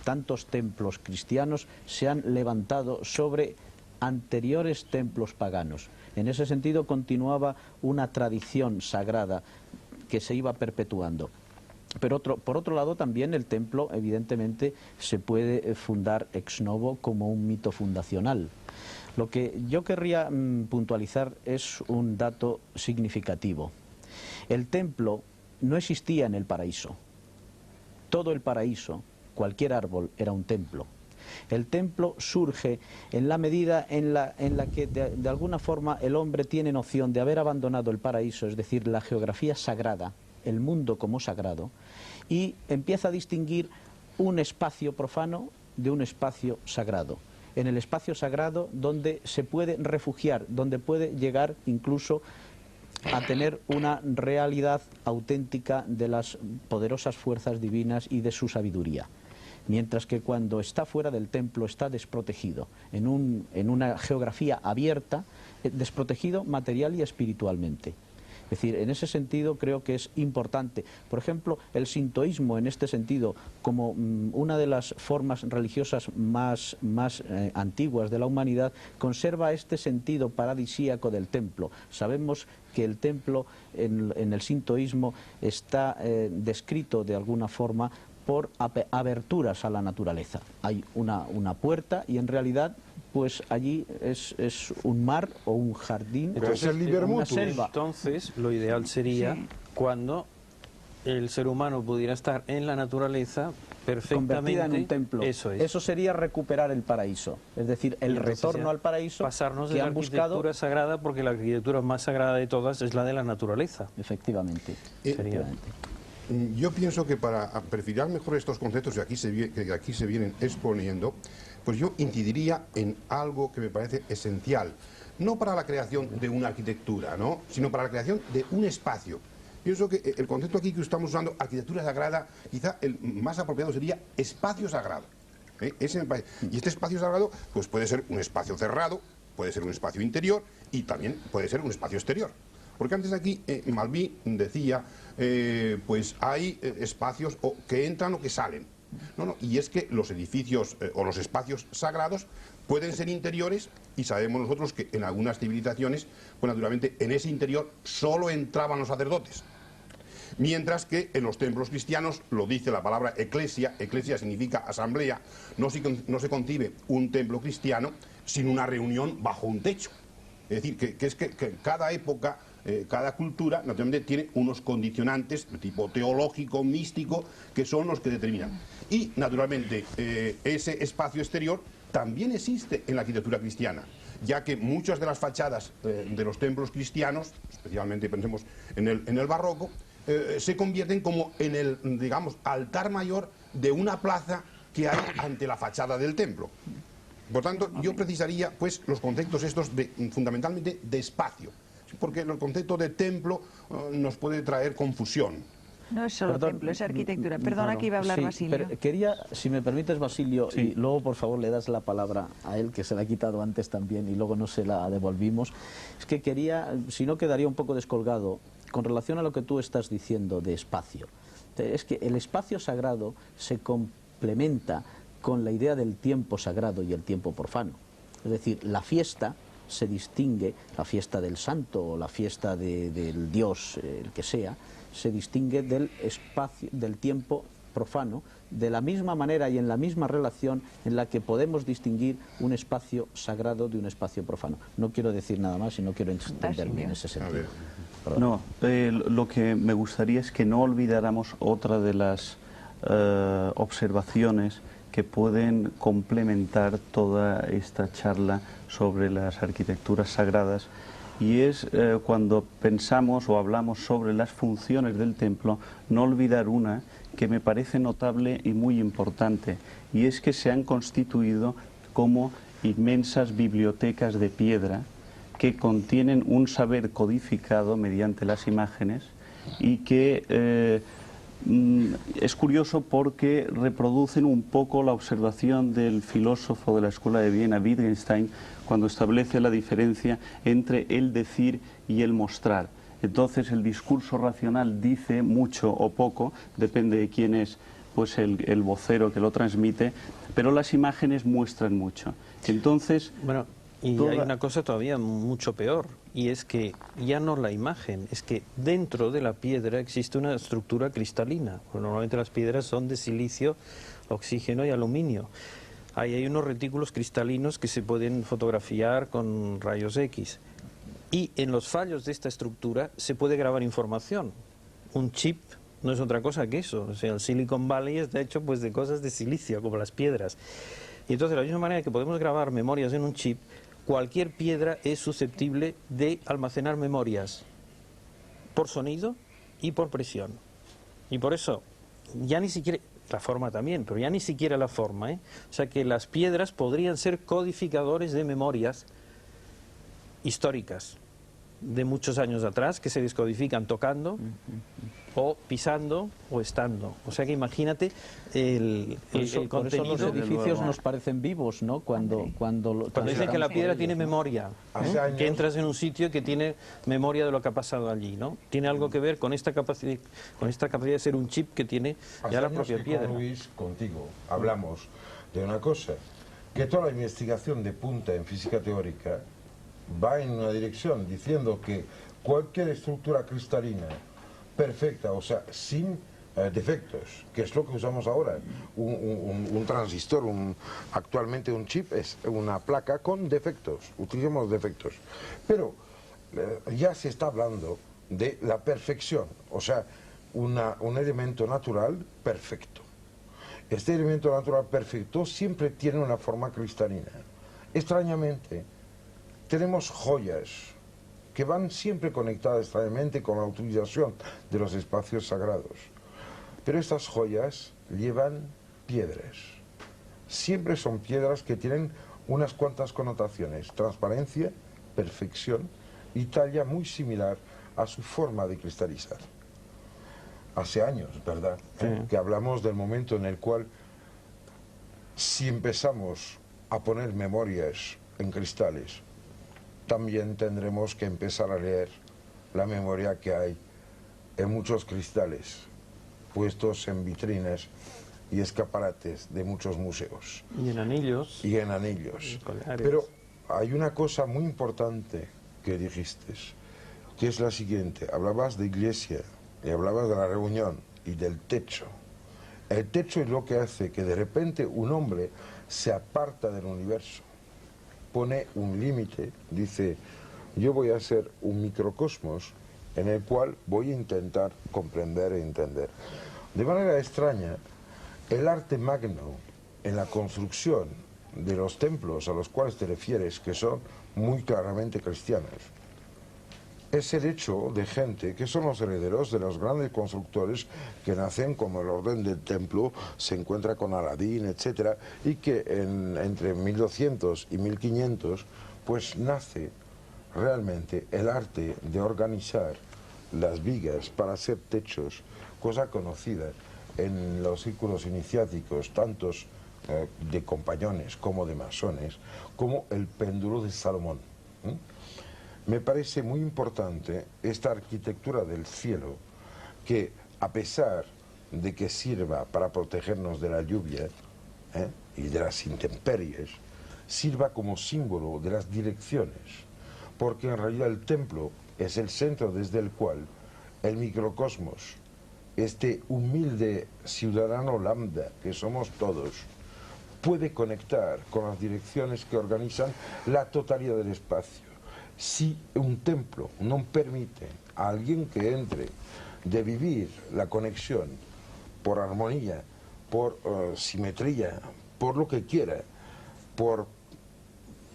tantos templos cristianos se han levantado sobre anteriores templos paganos. En ese sentido continuaba una tradición sagrada que se iba perpetuando. Pero por otro lado también el templo evidentemente se puede fundar ex novo como un mito fundacional. Lo que yo querría puntualizar es un dato significativo. El templo no existía en el paraíso. Todo el paraíso, cualquier árbol, era un templo. El templo surge en la medida en la que de alguna forma el hombre tiene noción de haber abandonado el paraíso, es decir, la geografía sagrada, el mundo como sagrado, y empieza a distinguir un espacio profano de un espacio sagrado. En el espacio sagrado donde se puede refugiar, donde puede llegar incluso a tener una realidad auténtica de las poderosas fuerzas divinas y de su sabiduría. Mientras que cuando está fuera del templo está desprotegido, en una geografía abierta, desprotegido material y espiritualmente. Es decir, en ese sentido creo que es importante. Por ejemplo, el sintoísmo en este sentido, como una de las formas religiosas más antiguas de la humanidad, conserva este sentido paradisíaco del templo. Sabemos que el templo en el sintoísmo está descrito de alguna forma por aberturas a la naturaleza. Hay una puerta y en realidad pues allí es un mar o un jardín. Entonces, una selva. Entonces lo ideal sería cuando el ser humano pudiera estar en la naturaleza perfectamente convertida en un templo. Eso es. Eso sería recuperar el paraíso, es decir, el retorno al paraíso. Pasarnos de que la han buscado. arquitectura sagrada, porque la arquitectura más sagrada de todas es la de la naturaleza. Efectivamente. Yo pienso que para perfilar mejor estos conceptos que aquí se vienen exponiendo, pues yo incidiría en algo que me parece esencial, no para la creación de una arquitectura, ¿no?, sino para la creación de un espacio. Pienso que el concepto aquí que estamos usando, arquitectura sagrada, quizá el más apropiado sería espacio sagrado. Y este espacio sagrado pues puede ser un espacio cerrado, puede ser un espacio interior y también puede ser un espacio exterior. Porque antes aquí Malví decía, pues hay espacios que entran o que salen. No, y es que los edificios o los espacios sagrados pueden ser interiores, y sabemos nosotros que en algunas civilizaciones, pues naturalmente en ese interior solo entraban los sacerdotes. Mientras que en los templos cristianos, lo dice la palabra eclesia, eclesia significa asamblea, no se concibe un templo cristiano sin una reunión bajo un techo. Es decir, que cada época, cada cultura, naturalmente tiene unos condicionantes de tipo teológico, místico, que son los que determinan. Y, naturalmente, ese espacio exterior también existe en la arquitectura cristiana, ya que muchas de las fachadas de los templos cristianos, especialmente pensemos en el barroco, se convierten como en el, digamos, altar mayor de una plaza que hay ante la fachada del templo. Por tanto, yo precisaría pues los conceptos estos fundamentalmente de espacio, porque el concepto de templo nos puede traer confusión. No es solo templo, es arquitectura. Perdona que iba a hablar sí, Basilio. Pero quería, si me permites, Basilio, Sí. y luego por favor le das la palabra a él, que se la ha quitado antes también y luego no se la devolvimos. Es que quería, si no quedaría un poco descolgado con relación a lo que tú estás diciendo de espacio. Es que el espacio sagrado se complementa con la idea del tiempo sagrado y el tiempo profano. Es decir, la fiesta se distingue, la fiesta del santo o la fiesta del dios, el que sea, se distingue del espacio, del tiempo profano, de la misma manera y en la misma relación en la que podemos distinguir un espacio sagrado de un espacio profano. No quiero decir nada más y no quiero extenderme en ese sentido. No, lo que me gustaría es que no olvidáramos otra de las observaciones que pueden complementar toda esta charla sobre las arquitecturas sagradas, y es cuando pensamos o hablamos sobre las funciones del templo, no olvidar una que me parece notable y muy importante, y es que se han constituido como inmensas bibliotecas de piedra que contienen un saber codificado mediante las imágenes y que es curioso porque reproducen un poco la observación del filósofo de la Escuela de Viena, Wittgenstein, cuando establece la diferencia entre el decir y el mostrar. Entonces el discurso racional dice mucho o poco, depende de quién es pues el vocero que lo transmite, pero las imágenes muestran mucho. Entonces, Bueno, y hay una cosa todavía mucho peor, y es que ya no la imagen, es que dentro de la piedra existe una estructura cristalina. Normalmente las piedras son de silicio, oxígeno y aluminio. Ahí hay unos retículos cristalinos que se pueden fotografiar con rayos X. Y en los fallos de esta estructura se puede grabar información. Un chip no es otra cosa que eso. O sea, el Silicon Valley está hecho pues de cosas de silicio, como las piedras. Y entonces, de la misma manera que podemos grabar memorias en un chip, cualquier piedra es susceptible de almacenar memorias por sonido y por presión. Y por eso, ya ni siquiera, la forma también, pero ya ni siquiera la forma, ¿eh? O sea que las piedras podrían ser codificadores de memorias históricas de muchos años atrás, que se descodifican tocando o pisando o estando. O sea que imagínate el Por eso los contenido. edificios nos parecen vivos, ¿no? Cuando Dicen que la piedra tiene memoria, Hace ¿no? años- Que entras en un sitio que tiene memoria de lo que ha pasado allí, ¿no? Tiene algo que ver con esta capacidad de ser un chip que tiene Hace ya la años propia que piedra. con Luis, contigo, hablamos de una cosa, que toda la investigación de punta en física teórica va en una dirección, diciendo que cualquier estructura cristalina perfecta, o sea, sin defectos, que es lo que usamos ahora, un transistor, actualmente un chip es una placa con defectos, utilizamos defectos, pero ya se está hablando de la perfección, o sea, un elemento natural perfecto. Este elemento natural perfecto siempre tiene una forma cristalina. Extrañamente, tenemos joyas que van siempre conectadas extrañamente con la utilización de los espacios sagrados. Pero estas joyas llevan piedras. Siempre son piedras que tienen unas cuantas connotaciones: transparencia, perfección y talla muy similar a su forma de cristalizar. Hace años, ¿verdad? Que hablamos del momento en el cual, si empezamos a poner memorias en cristales, también tendremos que empezar a leer la memoria que hay en muchos cristales puestos en vitrinas y escaparates de muchos museos. Y en anillos. Y en anillos. Collares. Pero hay una cosa muy importante que dijiste, que es la siguiente. Hablabas de iglesia y hablabas de la reunión y del techo. El techo es lo que hace que de repente un hombre se aparta del universo, pone un límite, dice, yo voy a ser un microcosmos en el cual voy a intentar comprender e entender. De manera extraña, el arte magno en la construcción de los templos a los cuales te refieres, que son muy claramente cristianos, es el hecho de gente que son los herederos de los grandes constructores que nacen como el orden del templo, se encuentra con Aladín, etcétera, y que entre 1200 y 1500 pues nace realmente el arte de organizar las vigas para hacer techos, cosa conocida en los círculos iniciáticos, tantos de compañones como de masones, como el péndulo de Salomón. Me parece muy importante esta arquitectura del cielo, que a pesar de que sirva para protegernos de la lluvia y de las intemperies, sirva como símbolo de las direcciones, porque en realidad el templo es el centro desde el cual el microcosmos, este humilde ciudadano lambda que somos todos, puede conectar con las direcciones que organizan la totalidad del espacio. Si un templo no permite a alguien que entre de vivir la conexión por armonía, por simetría, por lo que quiera, por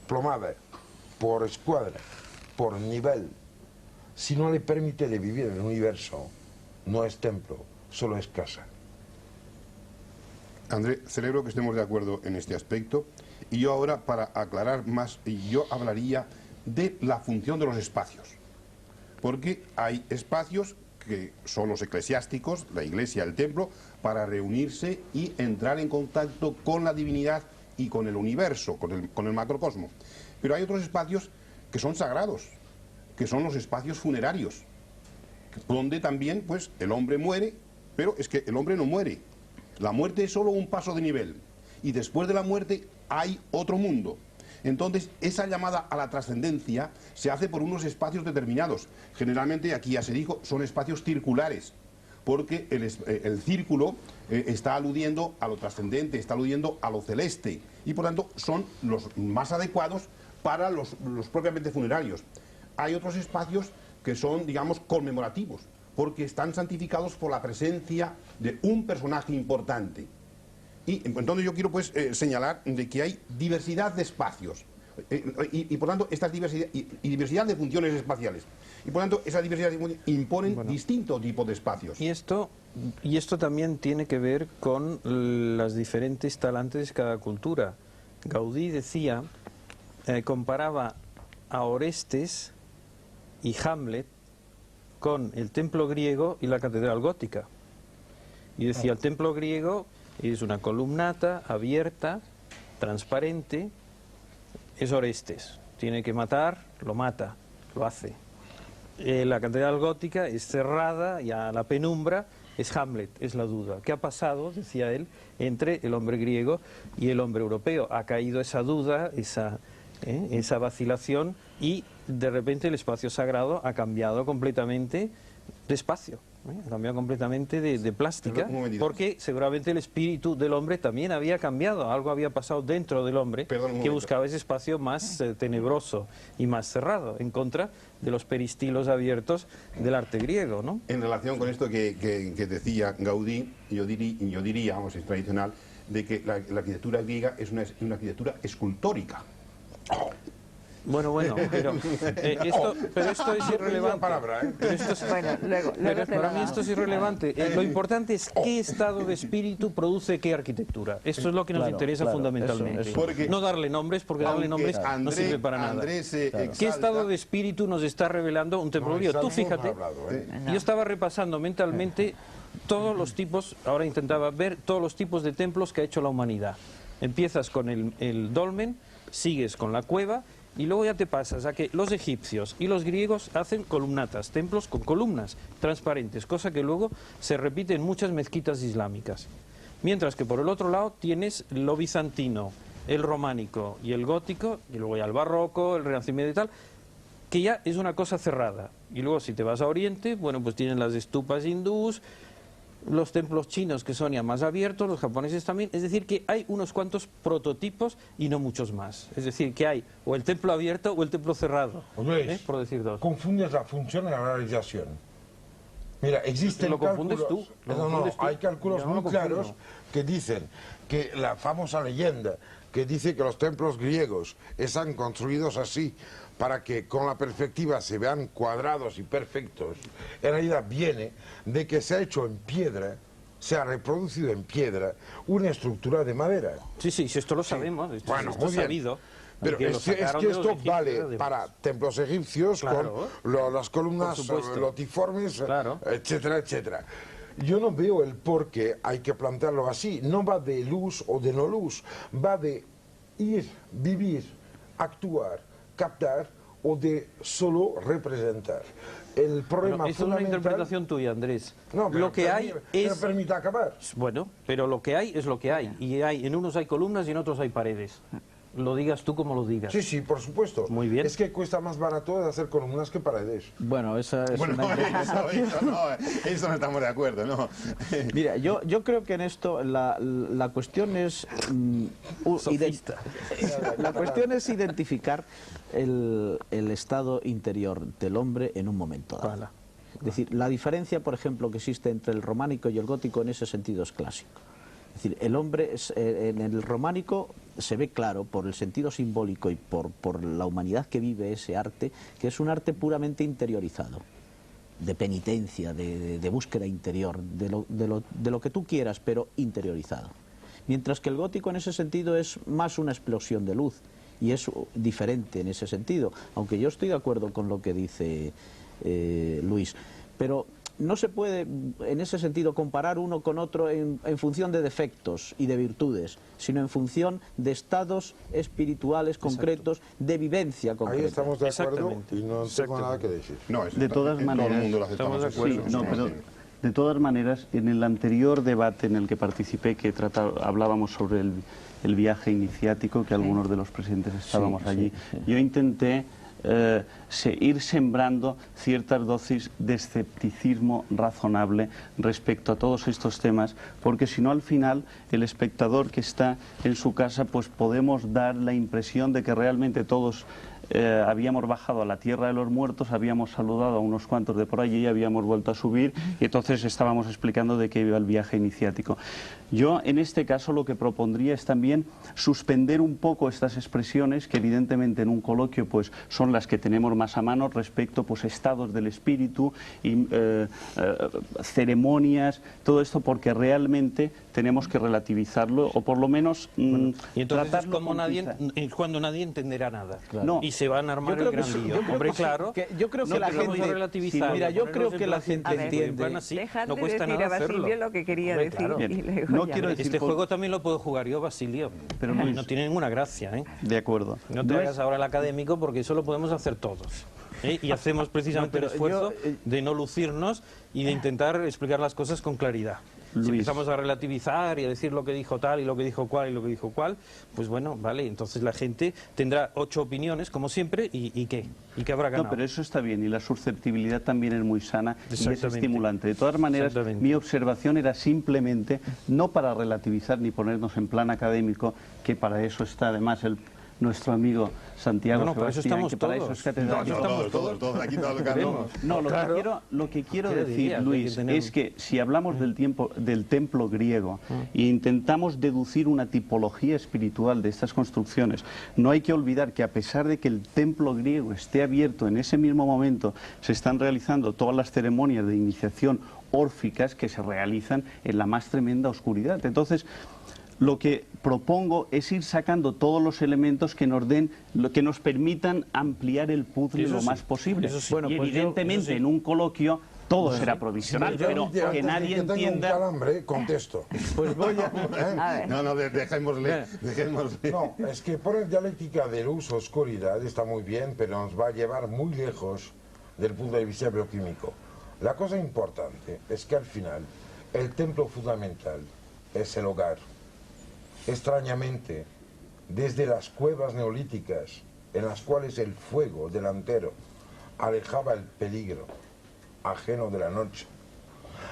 plomada, por escuadra, por nivel, si no le permite de vivir en el universo, no es templo, solo es casa. André, celebro que estemos de acuerdo en este aspecto, y yo ahora, para aclarar más, yo hablaría de la función de los espacios, porque hay espacios que son los eclesiásticos, la iglesia, el templo, para reunirse y entrar en contacto con la divinidad y con el universo, con el macrocosmo. Pero hay otros espacios que son sagrados, que son los espacios funerarios, donde también pues el hombre muere, pero es que el hombre no muere. La muerte es solo un paso de nivel, y después de la muerte hay otro mundo. Entonces, esa llamada a la trascendencia se hace por unos espacios determinados. Generalmente, aquí ya se dijo, son espacios circulares, porque el círculo está aludiendo a lo trascendente, está aludiendo a lo celeste, y por tanto son los más adecuados para los propiamente funerarios. Hay otros espacios que son, digamos, conmemorativos, porque están santificados por la presencia de un personaje importante. Y entonces yo quiero pues señalar de que hay diversidad de espacios y por tanto esta diversidad y diversidad de funciones espaciales, y por tanto esa diversidad de funciones imponen distinto tipo de espacios. Y esto también tiene que ver con las diferentes talantes de cada cultura. Gaudí decía, comparaba a Orestes y Hamlet con el templo griego y la catedral gótica, y decía, el templo griego es una columnata abierta, transparente, es Orestes, tiene que matar, lo mata, lo hace. La catedral gótica es cerrada, ya la penumbra, es Hamlet, es la duda. ¿Qué ha pasado, decía él, entre el hombre griego y el hombre europeo? Ha caído esa duda, esa vacilación, y de repente el espacio sagrado ha cambiado completamente de espacio. Ha cambiado completamente de plástica, porque seguramente el espíritu del hombre también había cambiado, algo había pasado dentro del hombre que buscaba ese espacio más tenebroso y más cerrado, en contra de los peristilos abiertos del arte griego, ¿no? En relación con esto que decía Gaudí, yo diría, vamos, es tradicional, de que la arquitectura griega es una arquitectura escultórica. Bueno, pero esto es irrelevante. Para mí esto es irrelevante. Lo importante es qué estado de espíritu produce qué arquitectura. Esto es lo que nos interesa fundamentalmente. No darle nombres, porque darle nombres no sirve para nada. ¿Qué estado de espíritu nos está revelando un templo griego? Tú fíjate, yo estaba repasando mentalmente todos los tipos, ahora intentaba ver todos los tipos de templos que ha hecho la humanidad. Empiezas con el dolmen, sigues con la cueva, Y luego ya te pasas a que los egipcios y los griegos hacen columnatas, templos con columnas transparentes, cosa que luego se repite en muchas mezquitas islámicas. Mientras que por el otro lado tienes lo bizantino, el románico y el gótico, y luego ya el barroco, el renacimiento y tal, que ya es una cosa cerrada. Y luego si te vas a Oriente, bueno, pues tienen las estupas hindús, los templos chinos que son ya más abiertos, los japoneses también, es decir que hay unos cuantos prototipos y no muchos más. Es decir que hay o el templo abierto o el templo cerrado, Luis, por decir dos. confundes la función y la realización. Mira, existen Lo confundes cálculos, tú, lo no, confundes tú. hay cálculos Yo no muy lo confundo. claros que dicen que la famosa leyenda que dice que los templos griegos están construidos así para que con la perspectiva se vean cuadrados y perfectos, en realidad viene de que se ha hecho en piedra, se ha reproducido en piedra una estructura de madera. Sí, sí, si esto lo sabemos, esto, Bueno, esto muy bien. sabido. Pero que lo es que sacaron de los esto egipcios, vale además. para templos egipcios Claro. con las columnas Por supuesto. lotiformes, Claro. etcétera, etcétera. Yo no veo el por qué hay que plantearlo así. No va de luz o de no luz, va de ir, vivir, actuar, captar o de solo representar. El problema Bueno, eso es una fundamental... interpretación tuya, Andrés. No, pero lo que hay pero es... permite acabar. Bueno, pero lo que hay es lo que hay. Y en unos hay columnas y en otros hay paredes. Lo digas tú como lo digas. Sí, sí, por supuesto. Muy bien. Es que cuesta más barato de hacer columnas que paredes. Bueno, esa es Bueno, una eso no estamos de acuerdo, ¿no? Mira, yo creo que en esto la cuestión es Sofista. la cuestión es identificar el estado interior del hombre en un momento dado. Vale. Es decir, la diferencia, por ejemplo, que existe entre el románico y el gótico en ese sentido es clásico. Es decir, el hombre en el románico se ve claro por el sentido simbólico y por la humanidad que vive ese arte, que es un arte puramente interiorizado, de penitencia, de búsqueda interior, de lo que tú quieras, pero interiorizado. Mientras que el gótico en ese sentido es más una explosión de luz y es diferente en ese sentido, aunque yo estoy de acuerdo con lo que dice Luis, pero no se puede en ese sentido comparar uno con otro en función de defectos y de virtudes, sino en función de estados espirituales concretos, de vivencia concreta. Ahí estamos de acuerdo Exactamente. y no tengo nada que decir. No, eso De todas todo maneras, el mundo lo aceptamos. estamos de acuerdo. Sí, no, pero de todas maneras, en el anterior debate en el que participé, que hablábamos sobre el viaje iniciático, que algunos de los presentes estábamos allí, yo intenté ir sembrando ciertas dosis de escepticismo razonable respecto a todos estos temas, porque si no al final el espectador que está en su casa pues podemos dar la impresión de que realmente todos habíamos bajado a la tierra de los muertos, habíamos saludado a unos cuantos de por allí y habíamos vuelto a subir y entonces estábamos explicando de qué iba el viaje iniciático. Yo en este caso lo que propondría es también suspender un poco estas expresiones que evidentemente en un coloquio pues son las que tenemos más a mano respecto pues estados del espíritu y ceremonias, todo esto porque realmente tenemos que relativizarlo o por lo menos Y entonces tratarlo como con nadie, pinzas. es cuando nadie entenderá nada. No. Y se van a armar el gran lío. Hombre, claro. Yo creo que la pero vamos a gente, relativizar, mira, yo ponernos creo en que la plan gente científico, y en entiende. plan así, Dejad no de cuesta decir nada a Basilio hacerlo. lo que quería Hombre, decir claro. y Bien, luego no ya quiero veré. decir Este juego también lo puedo jugar yo, Basilio. Pero Luis, no tiene ninguna gracia, ¿eh? de acuerdo. No te hagas ahora el académico porque eso lo podemos hacer todos. ¿eh? Y hacemos precisamente No, el pero esfuerzo yo, de no lucirnos y de intentar explicar las cosas con claridad. Si Luis. empezamos a relativizar y a decir lo que dijo tal y lo que dijo cual y lo que dijo cual, pues bueno, vale, entonces la gente tendrá 8 opiniones, como siempre, ¿y qué? ¿Y qué habrá ganado? No, pero eso está bien y la susceptibilidad también es muy sana y es Exactamente. estimulante. De todas maneras, Exactamente. mi observación era simplemente, no para relativizar ni ponernos en plan académico, que para eso está además nuestro amigo Santiago No, para eso Sebastián, estamos que para todos. eso es catedrático. Todos, aquí todo No, Claro. lo que quiero ¿Qué decir, dirías? Luis, Hay que tener- es que si hablamos del templo griego e intentamos deducir una tipología espiritual de estas construcciones, no hay que olvidar que a pesar de que el templo griego esté abierto, en ese mismo momento se están realizando todas las ceremonias de iniciación órficas que se realizan en la más tremenda oscuridad. Entonces, lo que propongo es ir sacando todos los elementos que nos den, que nos permitan ampliar el puzzle Eso lo sí, más posible. eso sí. Bueno, y pues evidentemente eso sí. en un coloquio todo será provisional, pero que nadie tengo entienda... un calambre, contesto. Pues voy a... A ver. No, dejémosle. No, es que poner dialéctica de luz oscuridad está muy bien, pero nos va a llevar muy lejos del punto de vista bioquímico. La cosa importante es que al final el templo fundamental es el hogar. Extrañamente, desde las cuevas neolíticas, en las cuales el fuego delantero alejaba el peligro ajeno de la noche,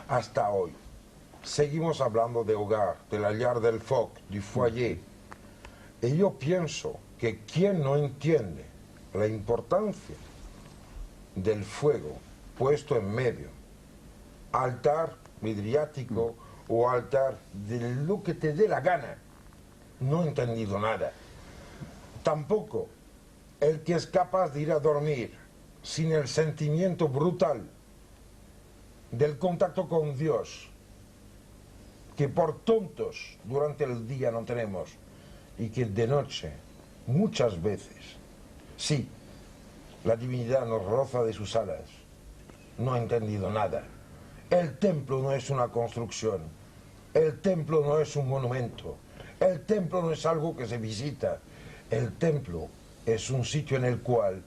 hasta hoy seguimos hablando de hogar, de la llar del foc, du foyer. Y yo pienso que quien no entiende la importancia del fuego puesto en medio, altar midriático o altar de lo que te dé la gana, no ha entendido nada. Tampoco el que es capaz de ir a dormir sin el sentimiento brutal del contacto con Dios, que por tontos durante el día no tenemos, y que de noche, muchas veces, sí, la divinidad nos roza de sus alas, no ha entendido nada. El templo no es una construcción, el templo no es un monumento, el templo no es algo que se visita, el templo es un sitio en el cual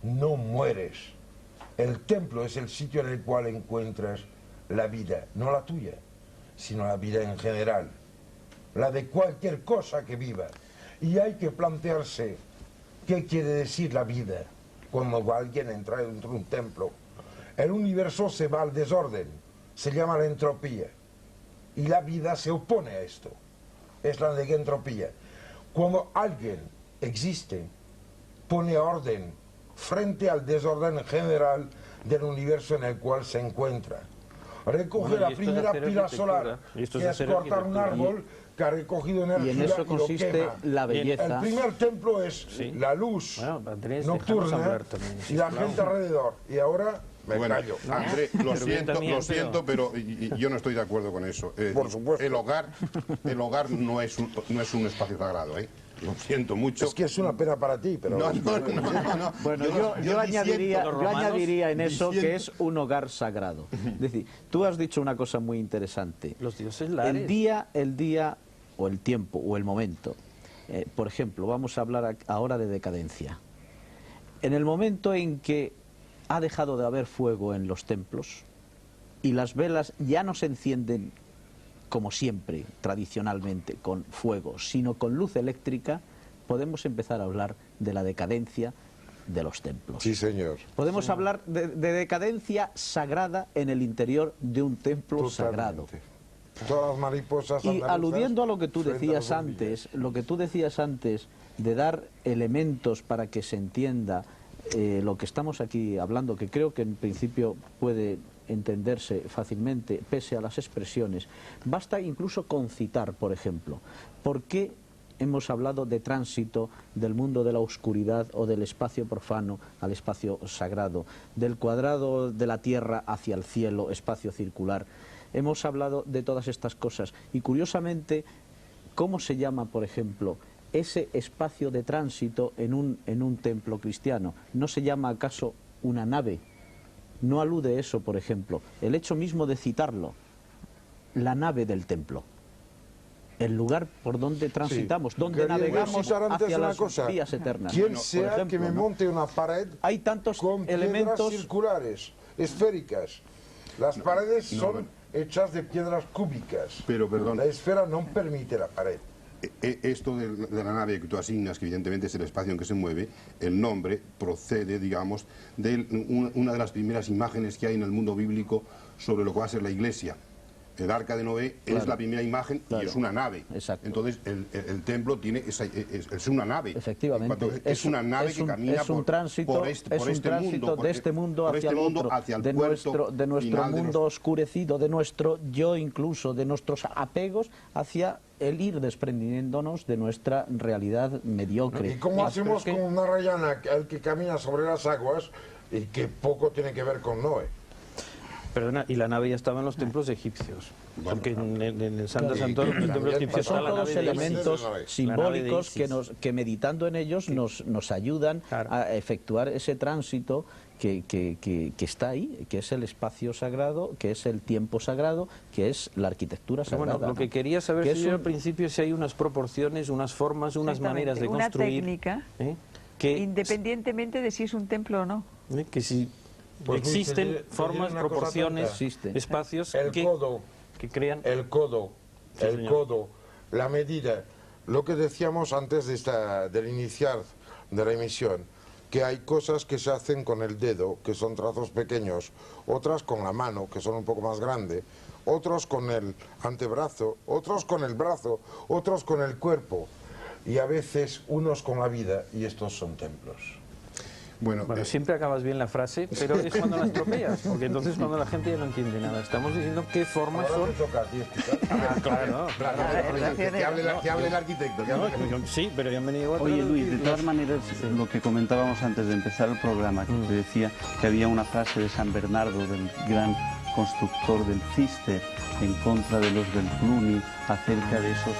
no mueres. El templo es el sitio en el cual encuentras la vida, no la tuya, sino la vida en general, la de cualquier cosa que viva. Y hay que plantearse qué quiere decir la vida cuando alguien entra dentro de un templo. El universo se va al desorden, se llama la entropía, y la vida se opone a esto, es la entropía. Cuando alguien existe, pone orden frente al desorden general del universo en el cual se encuentra. Recoge la primera pila solar, que es cortar un árbol que ha recogido energía y en eso y consiste lo quema. la belleza. El primer templo es la luz nocturna y la gente alrededor. Y ahora me callo. André, lo siento, pero yo no estoy de acuerdo con eso. Por supuesto. El hogar no es un espacio sagrado, ¿eh? Lo siento mucho. Es que es una pena para ti, pero... No. Bueno, yo añadiría en eso que es un hogar sagrado. Es decir, tú has dicho una cosa muy interesante. Los dioses lares. El día o el tiempo o el momento. Por ejemplo, vamos a hablar ahora de decadencia. En el momento en que ha dejado de haber fuego en los templos y las velas ya no se encienden como siempre, tradicionalmente, con fuego, sino con luz eléctrica, podemos empezar a hablar de la decadencia de los templos. Sí, señor. Podemos hablar de decadencia sagrada en el interior de un templo sagrado. Todas las mariposas Y andaluzas aludiendo a lo que tú frente a decías los bombillos. antes, de dar elementos para que se entienda lo que estamos aquí hablando, que creo que en principio puede entenderse fácilmente pese a las expresiones, basta incluso con citar, por ejemplo, ¿por qué hemos hablado de tránsito del mundo de la oscuridad o del espacio profano al espacio sagrado, del cuadrado de la tierra hacia el cielo, espacio circular? Hemos hablado de todas estas cosas y curiosamente, ¿cómo se llama, por ejemplo, ese espacio de tránsito en un templo cristiano? ¿No se llama acaso una nave? No alude eso, por ejemplo, el hecho mismo de citarlo, la nave del templo, el lugar por donde transitamos, donde navegamos hacia las vías eternas. ¿Quién sea que me monte una pared hay tantos con elementos piedras circulares, esféricas? Las paredes son hechas de piedras cúbicas. Pero, perdón. La esfera no permite la pared. Esto de la nave que tú asignas, que evidentemente es el espacio en que se mueve, el nombre procede, digamos, de una de las primeras imágenes que hay en el mundo bíblico sobre lo que va a ser la iglesia. El arca de Noé es la primera imagen y es una nave. Exacto. Entonces el templo tiene es una nave. Efectivamente. Es una nave que camina por este mundo de este mundo hacia el otro, de nuestro mundo oscurecido, de nuestro yo incluso, de nuestros apegos hacia el ir desprendiéndonos de nuestra realidad mediocre. ¿Y cómo hacemos con una Rayana, el que camina sobre las aguas y que poco tiene que ver con Noé? Perdona, y la nave ya estaba en los templos egipcios, porque en el Santo Santorum, en el templo egipcio, Que está son la todos nave de Isis. elementos simbólicos La nave de que meditando en ellos nos ayudan Claro. a efectuar ese tránsito que está ahí, que es el espacio sagrado, que es el tiempo sagrado, que es la arquitectura Pero sagrada. bueno, lo ¿no? que quería saber Que es yo al un- principio es si hay unas proporciones, unas formas, unas maneras de Una construir. técnica, Que, independientemente de si es un templo o no. que si Pues, existen Luis, te diré formas, una cosa proporciones, tonta. Existe. espacios El que codo, crean... el codo, Sí, el señor. codo, la medida, lo que decíamos antes del iniciar de la emisión, que hay cosas que se hacen con el dedo, que son trazos pequeños, otras con la mano, que son un poco más grandes, otros con el antebrazo, otros con el brazo, otros con el cuerpo, y a veces unos con la vida, y estos son templos. Bueno, Bueno, siempre acabas bien la frase, pero es cuando la estropeas, porque entonces cuando la gente ya no entiende nada. Estamos diciendo qué formas Ahora son... te toca a ti explicar. Claro, que hable el arquitecto. que hable el- sí, pero ya han venido a Oye Luis, de traducir todas los- maneras, lo que comentábamos antes de empezar el programa, que te decía que había una frase de San Bernardo, del gran constructor del Cister, en contra de los del Cluny, acerca de esos...